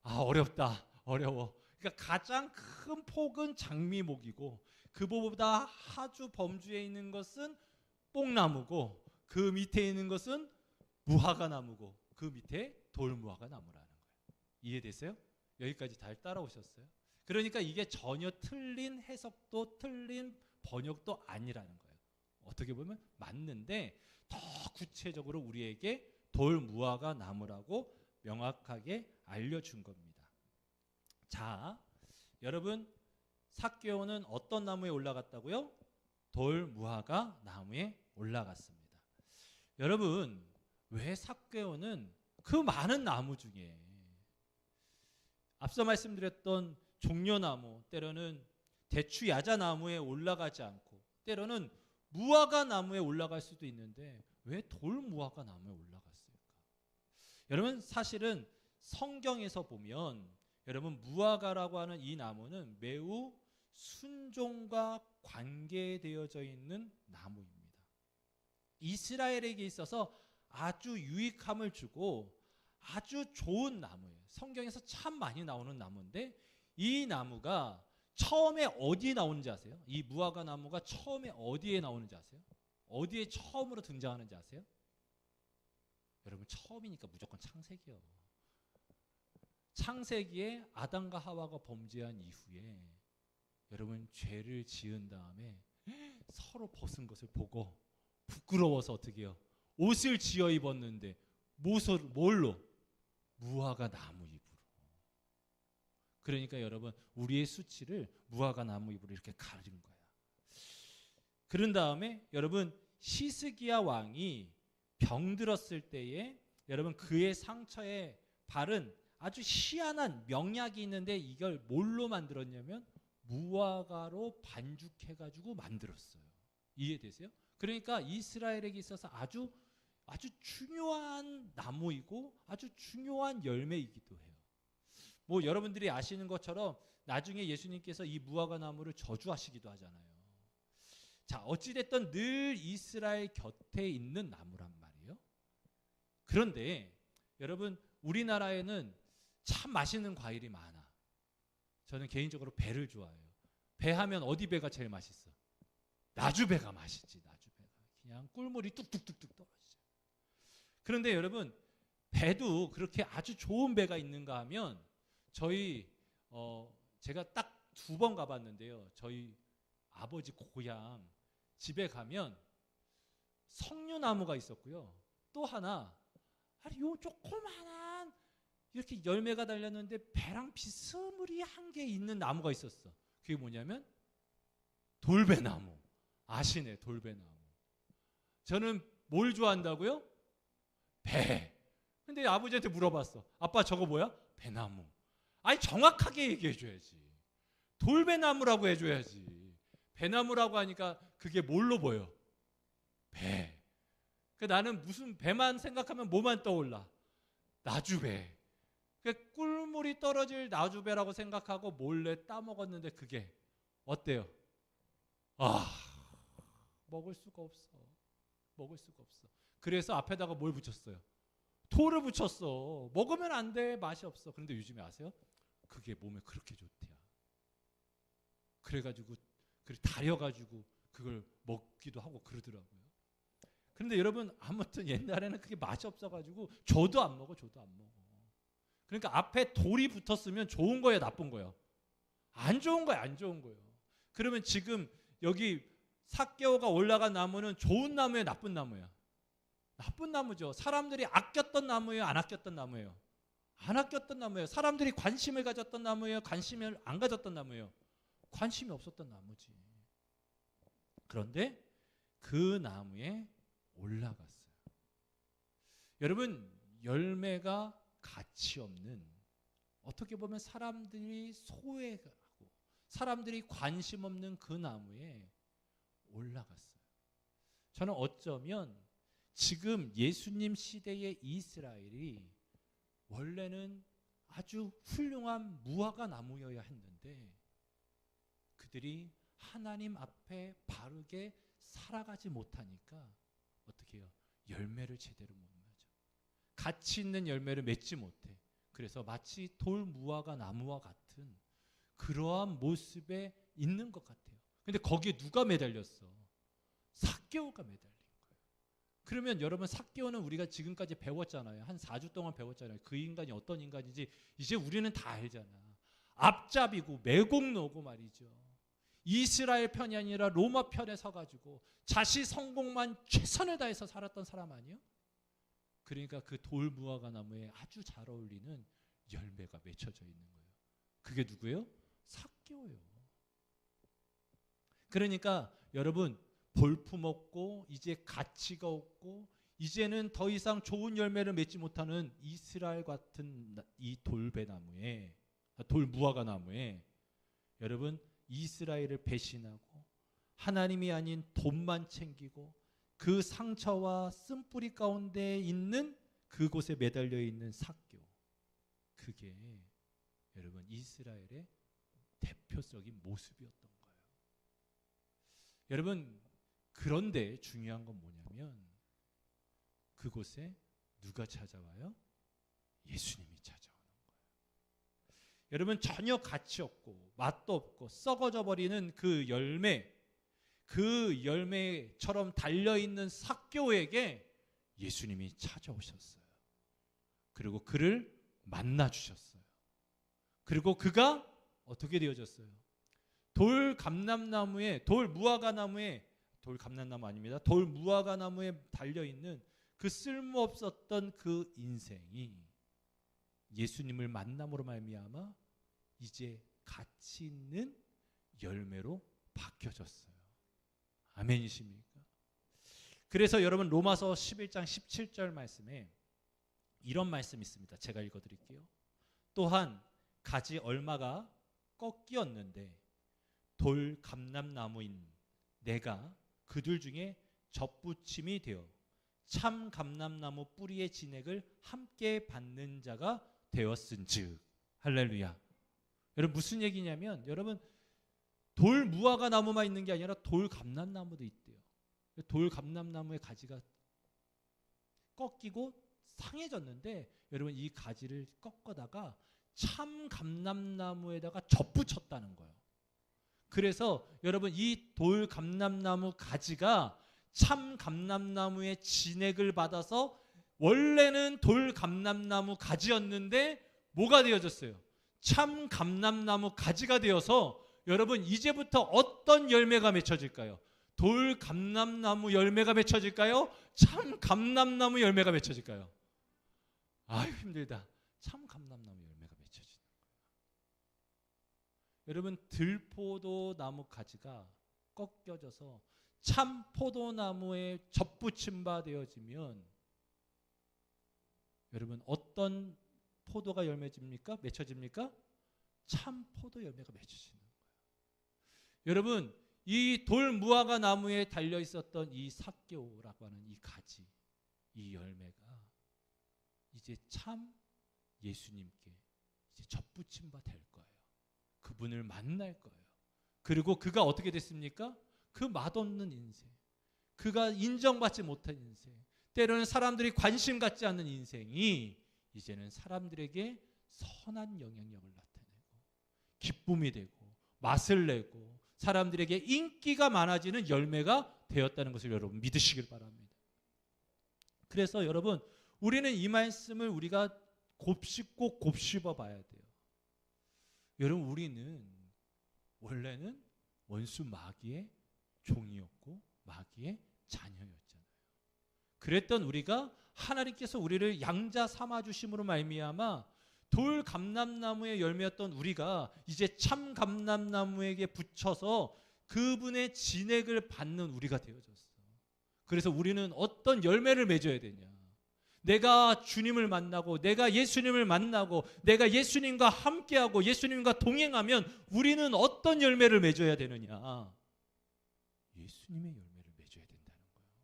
어렵다. 어려워. 그러니까 가장 큰 폭은 장미목이고 그보다 아주 범주에 있는 것은 뽕나무고 그 밑에 있는 것은 무화과 나무고 그 밑에 돌무화과 나무라는 거예요. 이해됐어요? 여기까지 잘 따라오셨어요? 그러니까 이게 전혀 틀린 해석도 틀린 번역도 아니라는 거예요. 어떻게 보면 맞는데 더 구체적으로 우리에게 돌무화과 나무라고 명확하게 알려준 겁니다. 자, 여러분 삭개오는 어떤 나무에 올라갔다고요? 돌무화과 나무에 올라갔습니다. 여러분 왜 삭개오는 그 많은 나무 중에 앞서 말씀드렸던 종려나무, 때로는 대추 야자나무에 올라가지 않고 때로는 무화과 나무에 올라갈 수도 있는데 왜 돌무화과 나무에 올라갔을까? 여러분 사실은 성경에서 보면 여러분 무화과라고 하는 이 나무는 매우 순종과 관계되어져 있는 나무입니다. 이스라엘에게 있어서 아주 유익함을 주고 아주 좋은 나무예요. 성경에서 참 많이 나오는 나무인데 이 나무가 처음에 어디에 나오는지 아세요? 이 무화과 나무가 처음에 어디에 나오는지 아세요? 어디에 처음으로 등장하는지 아세요? 여러분 처음이니까 무조건 창세기요. 창세기에 아담과 하와가 범죄한 이후에 여러분 죄를 지은 다음에 서로 벗은 것을 보고 부끄러워서 어떻게 해요? 옷을 지어 입었는데 뭘로? 무화과 나무 잎으로. 그러니까 여러분 우리의 수치를 무화과 나무 잎으로 이렇게 가린 거야. 그런 다음에 여러분 히스기야 왕이 병들었을 때에 여러분 그의 상처에 바른 아주 희한한 명약이 있는데 이걸 뭘로 만들었냐면 무화과로 반죽해가지고 만들었어요. 이해되세요? 그러니까 이스라엘에게 있어서 아주 중요한 나무이고 아주 중요한 열매이기도 해요. 뭐 여러분들이 아시는 것처럼 나중에 예수님께서 이 무화과 나무를 저주하시기도 하잖아요. 자, 어찌됐든 늘 이스라엘 곁에 있는 나무란 말이에요. 그런데 여러분 우리나라에는 참 맛있는 과일이 많아. 저는 개인적으로 배를 좋아해요. 배 하면 어디 배가 제일 맛있어? 나주배가 맛있지. 나주배가 그냥 꿀물이 뚝뚝뚝뚝 떨어지죠. 그런데 여러분 배도 그렇게 아주 좋은 배가 있는가 하면 저희 제가 딱 2번 가봤는데요. 저희 아버지 고향 집에 가면 석류나무가 있었고요. 또 하나 요 조그만한 이렇게 열매가 달렸는데 배랑 비스무리한 게 있는 나무가 있었어. 그게 뭐냐면 돌배나무. 아시네, 돌배나무. 저는 뭘 좋아한다고요? 배. 근데 아버지한테 물어봤어. 아빠 저거 뭐야? 배나무. 아니 정확하게 얘기해줘야지. 돌배나무라고 해줘야지. 배나무라고 하니까 그게 뭘로 보여? 배. 나는 무슨 배만 생각하면 뭐만 떠올라? 나주배. 꿀물이 떨어질 나주배라고 생각하고 몰래 따먹었는데 그게 어때요? 먹을 수가 없어. 먹을 수가 없어. 그래서 앞에다가 뭘 붙였어요? 돌을 붙였어. 먹으면 안 돼. 맛이 없어. 그런데 요즘에 아세요? 그게 몸에 그렇게 좋대요. 그래가지고 달여가지고 그걸 먹기도 하고 그러더라고요. 그런데 여러분 아무튼 옛날에는 그게 맛이 없어가지고 저도 안 먹어. 그러니까 앞에 돌이 붙었으면 좋은 거예요, 나쁜 거예요? 안 좋은 거예요, 안 좋은 거예요. 그러면 지금 여기 삭개오가 올라간 나무는 좋은 나무예요, 나쁜 나무예요? 나쁜 나무죠. 사람들이 아꼈던 나무예요, 안 아꼈던 나무예요? 안 아꼈던 나무예요. 사람들이 관심을 가졌던 나무예요, 관심을 안 가졌던 나무예요? 관심이 없었던 나무지. 그런데 그 나무에 올라갔어요. 여러분 열매가 가치 없는, 어떻게 보면 사람들이 소외하고 사람들이 관심 없는 그 나무에 올라갔어요. 저는 어쩌면 지금 예수님 시대의 이스라엘이 원래는 아주 훌륭한 무화과 나무여야 했는데 그들이 하나님 앞에 바르게 살아가지 못하니까 어떻게 해요? 열매를 제대로 못 맺어. 가치 있는 열매를 맺지 못해. 그래서 마치 돌 무화과 나무와 같은 그러한 모습에 있는 것 같아요. 근데 거기에 누가 매달렸어? 삭개오가 매달린 거예요. 그러면 여러분 삭개오는 우리가 지금까지 배웠잖아요. 한 4주 동안 배웠잖아요. 그 인간이 어떤 인간인지 이제 우리는 다 알잖아. 앞잡이고 매국노고 말이죠. 이스라엘 편이 아니라 로마 편에 서가지고 자시 성공만 최선을 다해서 살았던 사람 아니에요? 그러니까 그 돌무화과 나무에 아주 잘 어울리는 열매가 맺혀져 있는 거예요. 그게 누구예요? 삭개오예요. 그러니까 여러분 볼품없고 이제 가치가 없고 이제는 더 이상 좋은 열매를 맺지 못하는 이스라엘 같은 이 돌무화과 나무에 여러분 이스라엘을 배신하고 하나님이 아닌 돈만 챙기고 그 상처와 쓴뿌리 가운데 있는 그곳에 매달려 있는 삭개오, 그게 여러분 이스라엘의 대표적인 모습이었던 거예요. 여러분 그런데 중요한 건 뭐냐면 그곳에 누가 찾아와요? 예수님이 찾아오는 거예요. 여러분, 전혀 가치 없고 맛도 없고 썩어져 버리는 그 열매처럼 달려있는 삭개오에게 예수님이 찾아오셨어요. 그리고 그를 만나 주셨어요. 그리고 그가 어떻게 되어졌어요? 돌무화과나무에 달려있는 그 쓸모없었던 그 인생이 예수님을 만남으로 말미암아 이제 가치 있는 열매로 바뀌어졌어요. 아멘이십니까? 그래서 여러분, 로마서 11장 17절 말씀에 이런 말씀이 있습니다. 제가 읽어드릴게요. 또한 가지 얼마가 꺾이었는데 돌 감람나무인 내가 그들 중에 접붙임이 되어 참 감람나무 뿌리의 진액을 함께 받는 자가 되었은즉. 할렐루야. 여러분, 무슨 얘기냐면, 여러분, 돌 무화과 나무만 있는 게 아니라 돌 감람나무도 있대요. 돌 감람나무의 가지가 꺾이고 상해졌는데, 여러분, 이 가지를 꺾어다가 참 감람나무에다가 접붙였다는 거예요. 그래서 여러분, 이 돌 감람나무 가지가 참 감람나무의 진액을 받아서 원래는 돌 감람나무 가지였는데 뭐가 되어졌어요? 참 감람나무 가지가 되어서 여러분, 이제부터 어떤 열매가 맺혀질까요? 돌 감람나무 열매가 맺혀질까요? 참 감람나무 열매가 맺혀질까요? 아유, 힘들다. 참 감람나무 열매가 맺혀지는 거예요. 여러분, 들포도 나무 가지가 꺾여져서 참 포도나무에 접붙임 바 되어지면 여러분, 어떤 포도가 맺혀집니까? 참 포도 열매가 맺혀지는 거예요. 여러분, 이 돌무화과 나무에 달려 있었던 이 삭개오라고 하는 이 가지, 이 열매가 이제 참 예수님께 이제 접붙임 바 될 거예요. 그분을 만날 거예요. 그리고 그가 어떻게 됐습니까? 그 맛없는 인생, 그가 인정받지 못한 인생, 때로는 사람들이 관심 갖지 않는 인생이 이제는 사람들에게 선한 영향력을 나타내고 기쁨이 되고 맛을 내고 사람들에게 인기가 많아지는 열매가 되었다는 것을 여러분 믿으시길 바랍니다. 그래서 여러분, 우리는 이 말씀을 우리가 곱씹고 곱씹어 봐야 돼요. 여러분, 우리는 원래는 원수 마귀의 종이었고 마귀의 자녀였잖아요. 그랬던 우리가 하나님께서 우리를 양자 삼아 주심으로 말미암아 돌 감람나무의 열매였던 우리가 이제 참 감람나무에게 붙여서 그분의 진액을 받는 우리가 되어졌어. 그래서 우리는 어떤 열매를 맺어야 되냐? 내가 주님을 만나고 내가 예수님을 만나고 내가 예수님과 함께하고 예수님과 동행하면 우리는 어떤 열매를 맺어야 되느냐? 예수님의 열매를 맺어야 된다는 거예요.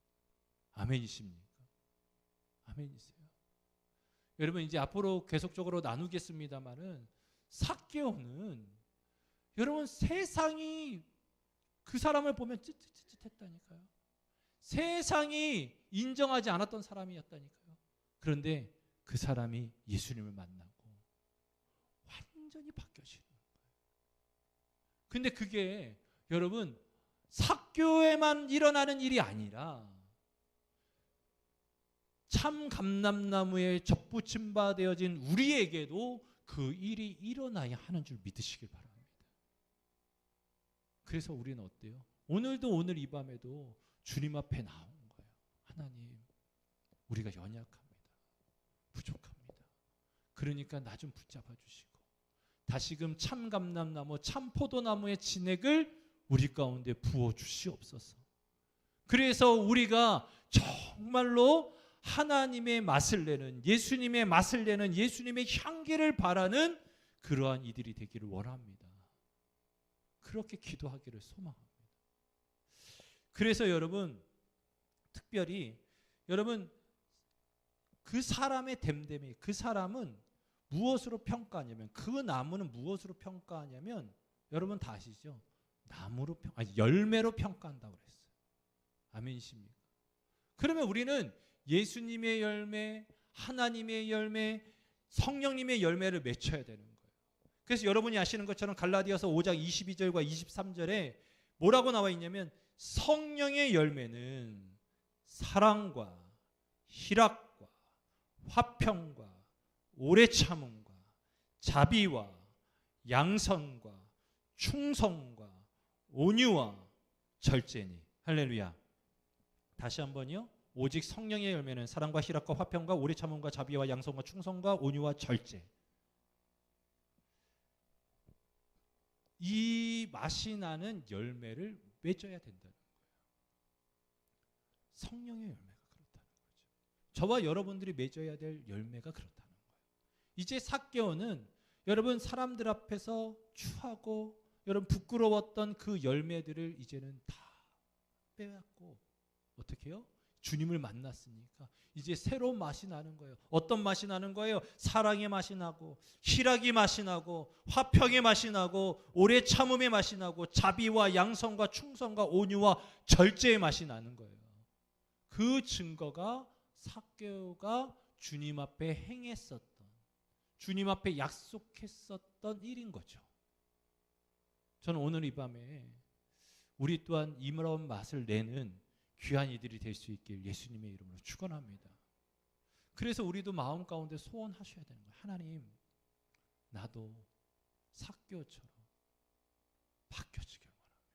아멘이십니까? 아멘이세요? 여러분, 이제 앞으로 계속적으로 나누겠습니다만은 삭개오는 여러분 세상이 그 사람을 보면 찌릿찌릿했다니까요. 세상이 인정하지 않았던 사람이었다니까요. 그런데 그 사람이 예수님을 만나고 완전히 바뀌어지는 거예요. 근데 그게 여러분 삭개오에만 일어나는 일이 아니라 참 감람나무에 접붙임 바 되어진 우리에게도 그 일이 일어나야 하는 줄 믿으시길 바랍니다. 그래서 우리는 어때요? 오늘도 오늘 이 밤에도 주님 앞에 나온 거예요. 하나님, 우리가 연약합니다. 부족합니다. 그러니까 나 좀 붙잡아 주시고 다시금 참 감람나무, 참 포도나무의 진액을 우리 가운데 부어 주시옵소서. 그래서 우리가 정말로 하나님의 맛을 내는, 예수님의 맛을 내는, 예수님의 향기를 바라는 그러한 이들이 되기를 원합니다. 그렇게 기도하기를 소망합니다. 그래서 여러분, 특별히 여러분 그 사람의 됨됨이, 그 사람은 무엇으로 평가하냐면, 그 나무는 무엇으로 평가하냐면 여러분 다 아시죠? 열매로 평가한다고 그랬어요. 아멘이십니까? 그러면 우리는 예수님의 열매, 하나님의 열매, 성령님의 열매를 맺혀야 되는 거예요. 그래서 여러분이 아시는 것처럼 갈라디아서 5장 22절과 23절에 뭐라고 나와 있냐면 성령의 열매는 사랑과 희락과 화평과 오래 참음과 자비와 양선과 충성과 온유와 절제니. 할렐루야. 다시 한번요. 오직 성령의 열매는 사랑과 희락과 화평과 오래 참음과 자비와 양선과 충성과 온유와 절제. 이 맛이 나는 열매를 맺어야 된다는 거예요. 성령의 열매가 그렇다는 거죠. 저와 여러분들이 맺어야 될 열매가 그렇다는 거예요. 이제 삭개오는 여러분 사람들 앞에서 추하고 여러분 부끄러웠던 그 열매들을 이제는 다 빼앗고 어떻게 해요? 주님을 만났으니까 이제 새로운 맛이 나는 거예요. 어떤 맛이 나는 거예요? 사랑의 맛이 나고 희락의 맛이 나고 화평의 맛이 나고 오래 참음의 맛이 나고 자비와 양선과 충성과 온유와 절제의 맛이 나는 거예요. 그 증거가 삭개오가 주님 앞에 행했었던, 주님 앞에 약속했었던 일인 거죠. 저는 오늘 이 밤에 우리 또한 이런 맛을 내는 귀한 이들이 될 수 있길 예수님의 이름으로 축원합니다. 그래서 우리도 마음 가운데 소원하셔야 되는 거예요. 하나님, 나도 삭개오처럼 바뀌어지길 원합니다.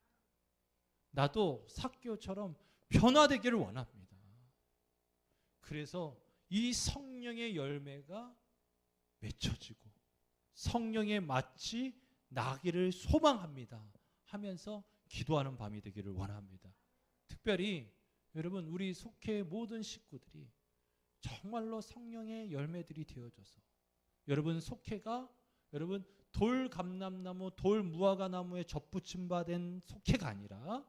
나도 삭개오처럼 변화되기를 원합니다. 그래서 이 성령의 열매가 맺혀지고 성령의 맛이 나기를 소망합니다 하면서 기도하는 밤이 되기를 원합니다. 특별히 여러분 우리 속회의 모든 식구들이 정말로 성령의 열매들이 되어져서 여러분 속회가 여러분 돌감람나무 돌무화과나무에 접붙임받은 속회가 아니라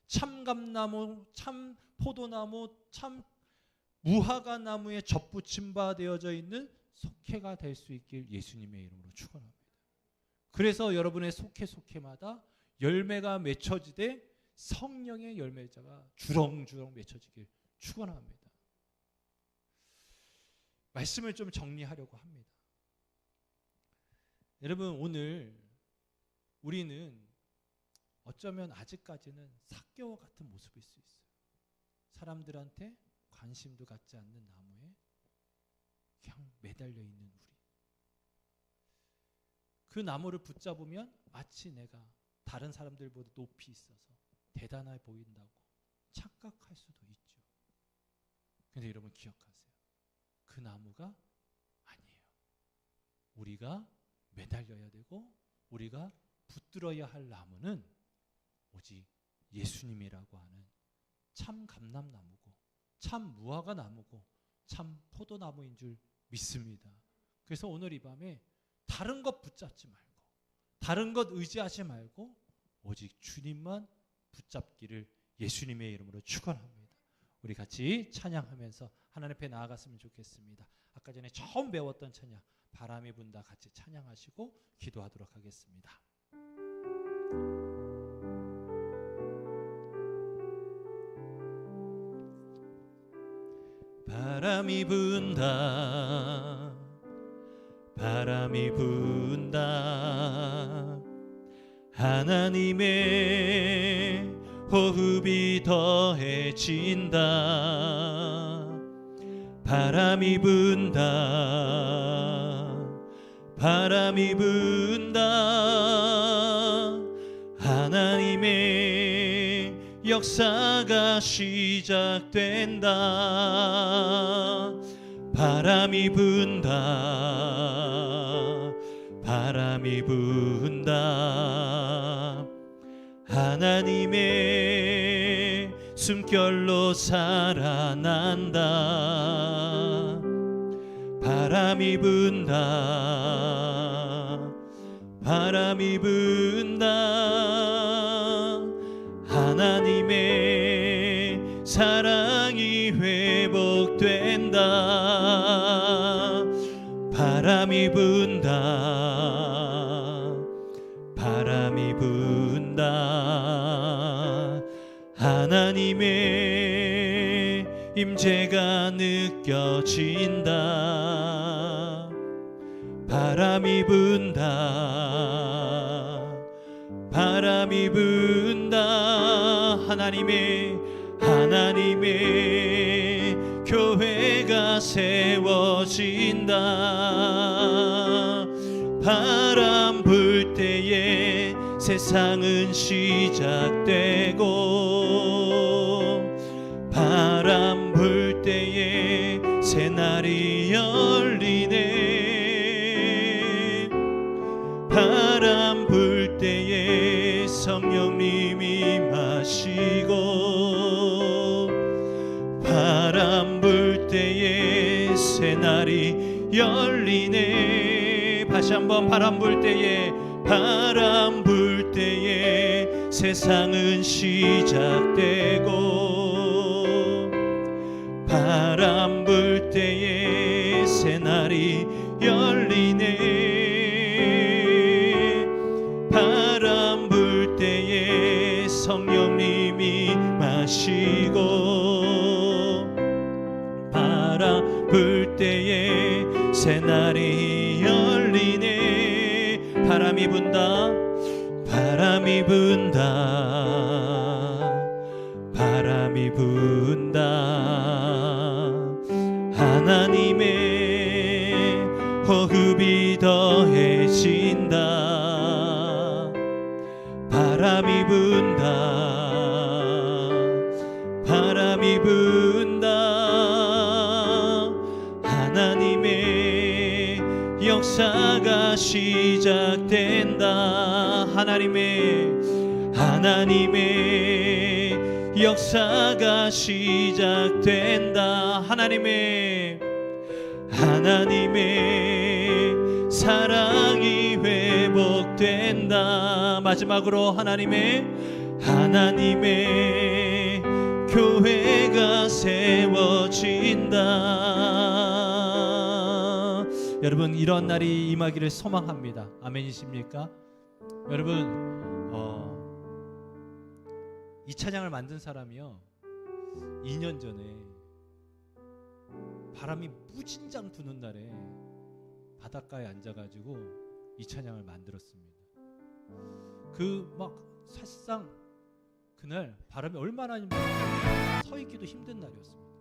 참감나무 참포도나무 참 무화과나무에 접붙임받아져 있는 속회가 될 수 있길 예수님의 이름으로 축원합니다. 그래서 여러분의 속회마다 열매가 맺혀지되 성령의 열매자가 주렁주렁 맺혀지길 축원합니다. 말씀을 좀 정리하려고 합니다. 여러분 오늘 우리는 어쩌면 아직까지는 삭개와 같은 모습일 수 있어요. 사람들한테 관심도 갖지 않는 나무에 그냥 매달려 있는 우리. 그 나무를 붙잡으면 마치 내가 다른 사람들보다 높이 있어서 대단해 보인다고 착각할 수도 있죠. 근데 여러분 기억하세요. 그 나무가 아니에요. 우리가 매달려야 되고 우리가 붙들어야 할 나무는 오직 예수님이라고 하는 참 감람나무고 참 무화과나무고 참 포도나무인 줄 믿습니다. 그래서 오늘 이 밤에 다른 것 붙잡지 말고 다른 것 의지하지 말고 오직 주님만 붙잡기를 예수님의 이름으로 축원합니다. 우리 같이 찬양하면서 하나님 앞에 나아갔으면 좋겠습니다. 아까 전에 처음 배웠던 찬양 바람이 분다 같이 찬양하시고 기도하도록 하겠습니다. 바람이 분다 바람이 분다 하나님의 호흡이 더해진다 바람이 분다 바람이 분다 하나님의 역사가 시작된다 바람이 분다 바람이 분다 하나님의 숨결로 살아난다 바람이 분다 바람이 분다 하나님의 사랑이 회복된다 바람이 분다 바람이 분다 하나님의 임재가 느껴진다. 바람이 분다. 바람이 분다. 하나님의 교회가 세워진다. 바람 불 때에 세상은 시작되고, 바람 불 때에 새날이 열리네. 바람 불 때에 성령님이 마시고, 바람 불 때에 새날이 열리네. 다시 한번 바람 불 때에, 바람 불 때에 세상은 시작되고, 바람 불 때에 새날이 열리네. 바람 불 때에 성령님이 마시고, 바람 불 때에 새날이 열리네. 바람이 분다. 바람이 분다. 바람이 분다. 하나님의 호흡이 더해진다. 바람이 분다. 바람이 분다. 하나님의 역사가 시작된다. 하나님의 역사가 시작된다. 하나님의 사랑이 회복된다. 마지막으로 하나님의 교회가 세워진다. 여러분, 이런 날이 임하기를 소망합니다. 아멘이십니까? 여러분, 이 찬양을 만든 사람이요, 2년 전에 바람이 무진장 부는 날에 바닷가에 앉아가지고 이 찬양을 만들었습니다. 사실상 그날 바람이 얼마나 서 있기도 힘든 날이었습니다.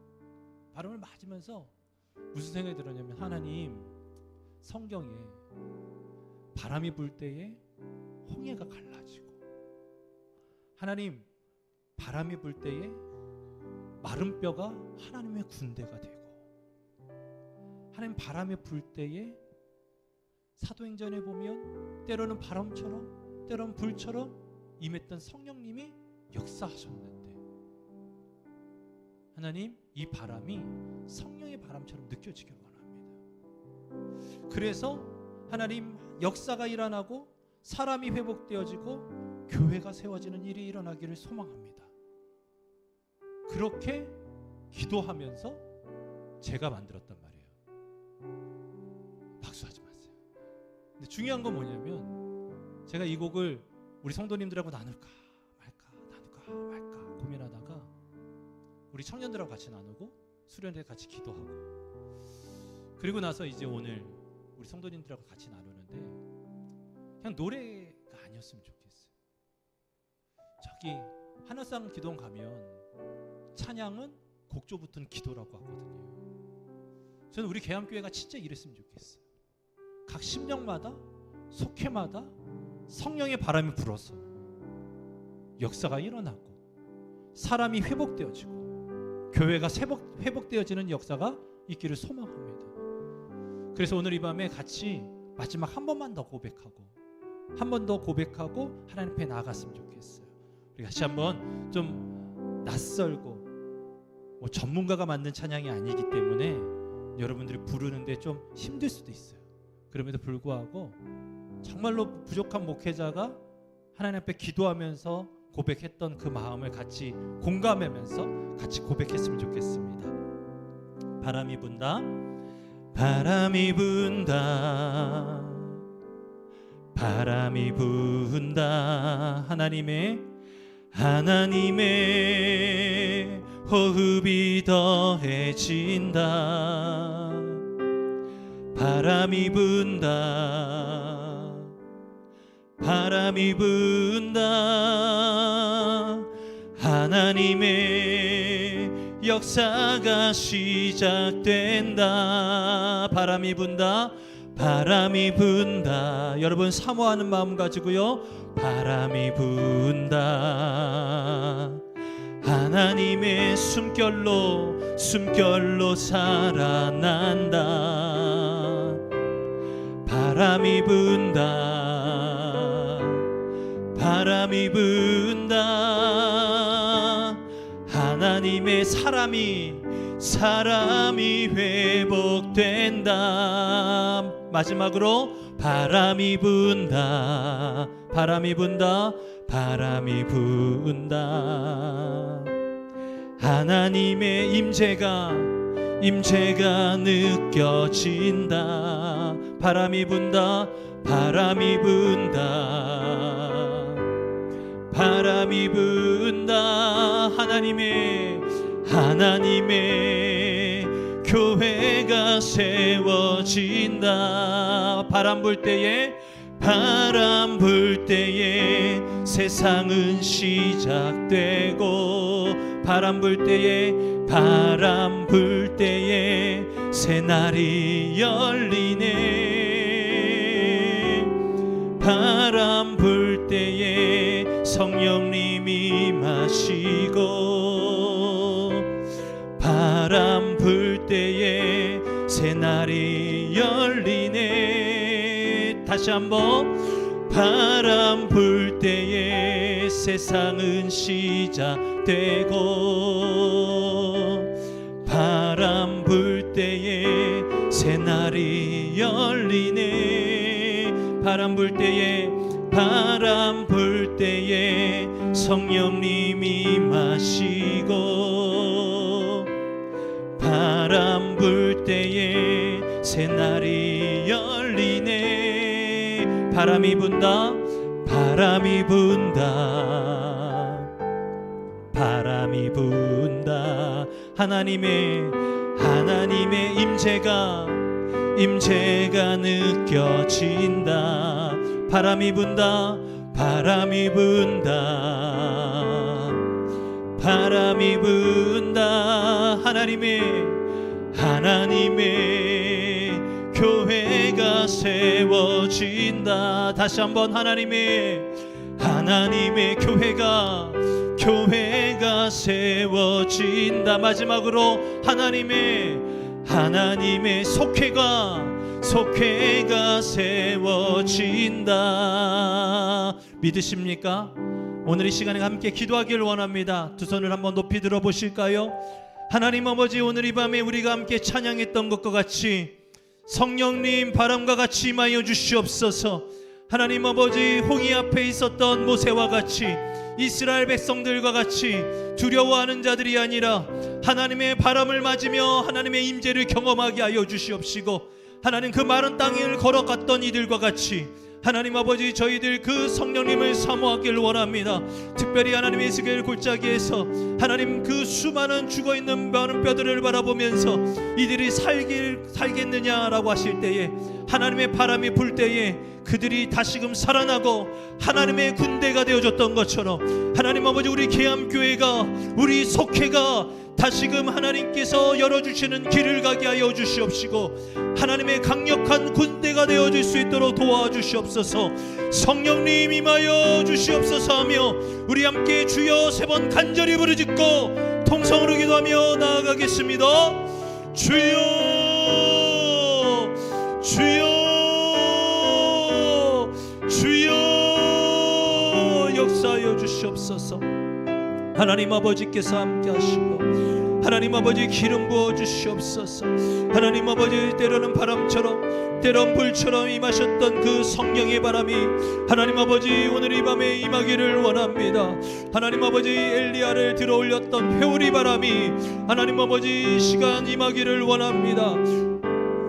바람을 맞으면서 무슨 생각이 들었냐면, 하나님, 성경에 바람이 불 때에 홍해가 갈라지고, 하나님, 바람이 불 때에 마른 뼈가 하나님의 군대가 되고, 하나님, 바람이 불 때에 사도행전에 보면 때로는 바람처럼 때로는 불처럼 임했던 성령님이 역사하셨는데, 하나님, 이 바람이 성령의 바람처럼 느껴지길 원합니다. 그래서 하나님, 역사가 일어나고 사람이 회복되어지고 교회가 세워지는 일이 일어나기를 소망합니다. 그렇게 기도하면서 제가 만들었단 말이에요. 박수하지 마세요. 근데 중요한 건 뭐냐면, 제가 이 곡을 우리 성도님들하고 나눌까 말까 고민하다가 우리 청년들하고 같이 나누고 수련회 같이 기도하고, 그리고 나서 이제 오늘 우리 성도님들하고 같이 나누는데, 그냥 노래가 아니었으면 좋겠어요. 저기 하늘상 기도원 가면 찬양은 곡조 붙은 기도라고 하거든요. 저는 우리 계암교회가 진짜 이랬으면 좋겠어요. 각 심령마다, 속회마다 성령의 바람이 불어서 역사가 일어나고 사람이 회복되어지고 교회가 회복되어지는 역사가 있기를 소망합니다. 그래서 오늘 이 밤에 같이 마지막 한 번만 더 고백하고, 한 번 더 고백하고 하나님 앞에 나아갔으면 좋겠어요. 우리 같이 한번 좀 낯설고 전문가가 만든 찬양이 아니기 때문에 여러분들이 부르는데 좀 힘들 수도 있어요. 그럼에도 불구하고 정말로 부족한 목회자가 하나님 앞에 기도하면서 고백했던 그 마음을 같이 공감하면서 같이 고백했으면 좋겠습니다. 바람이 분다, 바람이 분다, 바람이 분다. 하나님의 호흡이 더해진다. 바람이 분다. 바람이 분다. 하나님의 역사가 시작된다. 바람이 분다. 바람이 분다. 여러분 사모하는 마음 가지고요. 바람이 분다. 하나님의 숨결로 살아난다. 바람이 분다. 바람이 분다. 하나님의 사람이 회복된다. 마지막으로 바람이 분다. 바람이 분다. 바람이 분다. 하나님의 임재가 느껴진다. 바람이 분다. 바람이 분다. 바람이 분다. 하나님의 교회가 세워진다. 바람 불 때에 세상은 시작되고, 바람 불 때에 새날이 열리네. 바람 불 때에 성령님이 임하시고, 바람 불 때에 새날이 열리네. 다시 한번. 바람 불 때에 세상은 시작되고, 바람 불 때에 새날이 열리네. 바람 불 때에 성령님이 임하시고, 바람 불 때에 새날이 열리네. 바람이 분다. 바람이 분다. 바람이 분다. 하나님의 임재가 느껴진다. 바람이 분다. 바람이 분다. 바람이 분다. 하나님의 교회가 세워진다. 다시 한번. 하나님의 교회가 세워진다. 마지막으로 하나님의 속회가 세워진다. 믿으십니까? 오늘 이 시간에 함께 기도하기를 원합니다. 두 손을 한번 높이 들어 보실까요? 하나님 아버지, 오늘 이 밤에 우리가 함께 찬양했던 것과 같이 성령님 바람과 같이 임하여 주시옵소서. 하나님 아버지, 홍해 앞에 있었던 모세와 같이, 이스라엘 백성들과 같이 두려워하는 자들이 아니라 하나님의 바람을 맞으며 하나님의 임재를 경험하게 하여 주시옵시고, 하나님 그 마른 땅을 걸어갔던 이들과 같이 하나님 아버지, 저희들 그 성령님을 사모하기를 원합니다. 특별히 하나님의 에스겔 골짜기에서 하나님 그 수많은 죽어있는 많은 뼈들을 바라보면서 이들이 살겠느냐라고 하실 때에, 하나님의 바람이 불 때에 그들이 다시금 살아나고 하나님의 군대가 되어줬던 것처럼, 하나님 아버지, 우리 계암교회가, 우리 속회가 다시금 하나님께서 열어주시는 길을 가게 하여 주시옵시고, 하나님의 강력한 군대가 되어줄 수 있도록 도와주시옵소서. 성령님 임하여 주시옵소서 하며 우리 함께 주여 3번 간절히 부르짖고 통성으로 기도하며 나아가겠습니다. 주여, 주여, 주여 역사하여 주시옵소서. 하나님 아버지께서 함께 하시고 하나님 아버지 기름 부어 주시옵소서. 하나님 아버지, 때로는 바람처럼 때론 불처럼 임하셨던 그 성령의 바람이 하나님 아버지 오늘 이 밤에 임하기를 원합니다. 하나님 아버지, 엘리야를 들어올렸던 회오리 바람이 하나님 아버지 시간 임하기를 원합니다.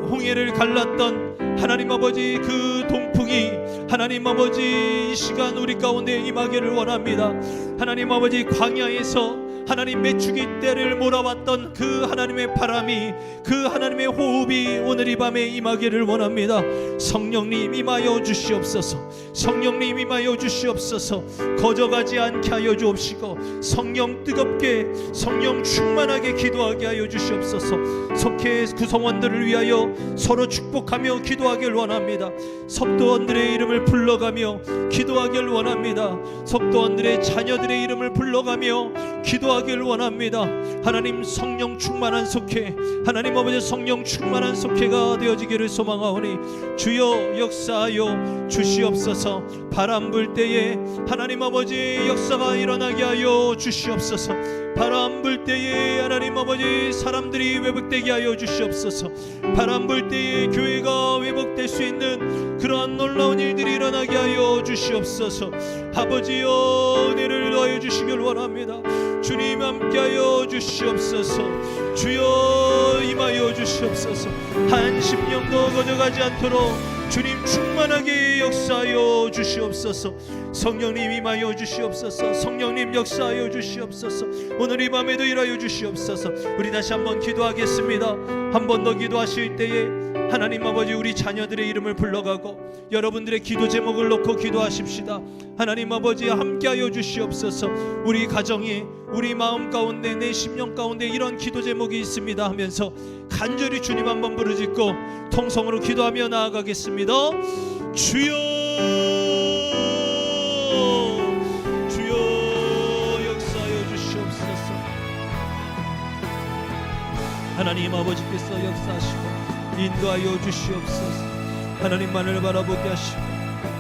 홍해를 갈랐던 하나님 아버지 그 동풍이 하나님 아버지 이 시간 우리 가운데 임하기를 원합니다. 하나님 아버지, 광야에서 하나님 메추기 때를 몰아왔던 그 하나님의 바람이, 그 하나님의 호흡이 오늘 이 밤에 임하기를 원합니다. 성령님 임하여 주시옵소서. 성령님 임하여 주시옵소서. 거저가지 않게 하여 주옵시고 성령 뜨겁게, 성령 충만하게 기도하게 하여 주시옵소서. 속해 구성원들을 위하여 서로 축복하며 기도하길 원합니다. 석도원들의 이름을 불러가며 기도하길 원합니다. 석도원들의 자녀들의 이름을 불러가며 기도하길 원합니다. 하나님 성령 충만한 속해, 하나님 아버지 성령 충만한 속해가 되어지기를 소망하오니 주여 역사하여 주시옵소서. 바람 불 때에 하나님 아버지 역사가 일어나게 하여 주시옵소서. 바람 불 때에 하나님 아버지 사람들이 회복되게 하여 주시옵소서. 바람 불 때에 교회가 회복될 수 있는 그러한 놀라운 일들이 일어나게 하여 주시옵소서. 아버지여 은혜를 더하여 주시길 원합니다. 주님 함께하여 주시옵소서. 주여 임하여 주시옵소서. 한 심령도 거저가지 않도록 주님 충만하게 역사하여 주시옵소서. 성령님 임하여 주시옵소서. 성령님 역사하여 주시옵소서. 오늘 이 밤에도 일하여 주시옵소서. 우리 다시 한번 기도하겠습니다. 한 번 더 기도하실 때에 하나님 아버지 우리 자녀들의 이름을 불러가고 여러분들의 기도 제목을 놓고 기도하십시다. 하나님 아버지 함께하여 주시옵소서. 우리 가정에, 우리 마음 가운데, 내 심령 가운데 이런 기도 제목이 있습니다 하면서 간절히 주님 한번 부르짖고 통성으로 기도하며 나아가겠습니다. 주여, 주여 역사하여 주시옵소서. 하나님 아버지께서 역사하시고 인도하여 주시옵소서. 하나님만을 바라보게 하시고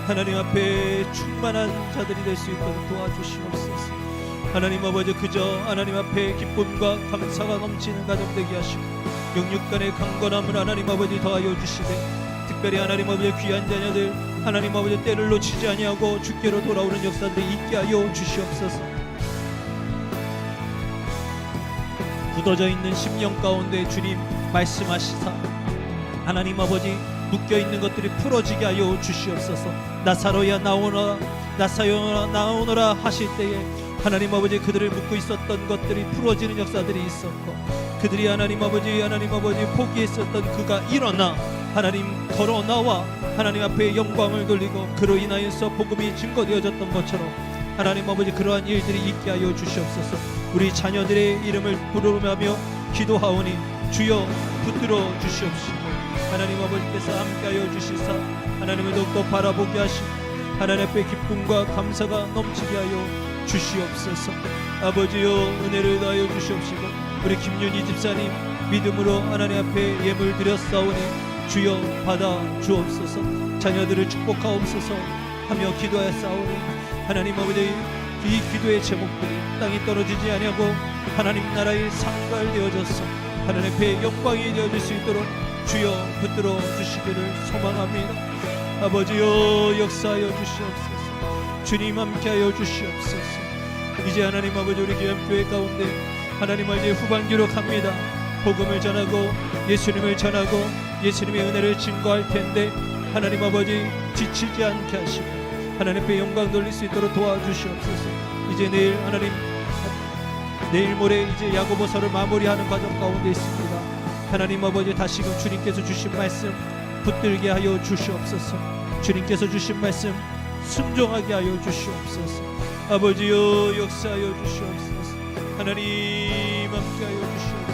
하나님 앞에 충만한 자들이 될 수 있도록 도와주시옵소서. 하나님 아버지 그저 하나님 앞에 기쁨과 감사가 넘치는 가정 되게 하시고 영육간의 강건함을 하나님 아버지 더하여 주시되 특별히 하나님 아버지 귀한 자녀들 하나님 아버지 때를 놓치지 아니하고 주께로 돌아오는 역사들이 있게 하여 주시옵소서. 굳어져 있는 심령 가운데 주님 말씀하시사 하나님 아버지 묶여있는 것들이 풀어지게 하여 주시옵소서. 나사로야 나오너라, 나사로야 나오너라 하실 때에 하나님 아버지 그들을 묶고 있었던 것들이 풀어지는 역사들이 있었고 그들이 하나님 아버지 포기했었던 그가 일어나 하나님 걸어 나와 하나님 앞에 영광을 돌리고 그로 인하여서 복음이 증거되어졌던 것처럼 하나님 아버지 그러한 일들이 있게 하여 주시옵소서. 우리 자녀들의 이름을 부르며 기도하오니 주여 붙들어 주시옵시고 하나님 아버지께서 함께하여 주시사 하나님을 더욱더 바라보게 하시고 하나님 앞에 기쁨과 감사가 넘치게 하여 주시옵소서. 아버지여 은혜를 다하여 주시옵시고 우리 김윤희 집사님 믿음으로 하나님 앞에 예물 드렸사오니 주여 받아 주옵소서. 자녀들을 축복하옵소서 하며 기도하였사오니 하나님 아버지 이 기도의 제목들이 땅이 떨어지지 아니하고 하나님 나라의 상달되어져서 하나님 앞에 영광이 되어질 수 있도록 주여 붙들어 주시기를 소망합니다. 아버지여 역사하여 주시옵소서. 주님 함께하여 주시옵소서. 이제 하나님 아버지 우리 교회 가운데 하나님 아버지 후반기로 갑니다. 복음을 전하고 예수님을 전하고 예수님의 은혜를 증거할 텐데 하나님 아버지 지치지 않게 하시고 하나님 앞에 영광 돌릴 수 있도록 도와주시옵소서. 이제 내일 모레 이제 야고보서를 마무리하는 과정 가운데 있습니다. 하나님 아버지 다시금 주님께서 주신 말씀 붙들게 하여 주시옵소서. 주님께서 주신 말씀 순종하게 하여 주시옵소서. 아버지여 역사하여 주시옵소서. 하나님 함께하여 주시옵소서.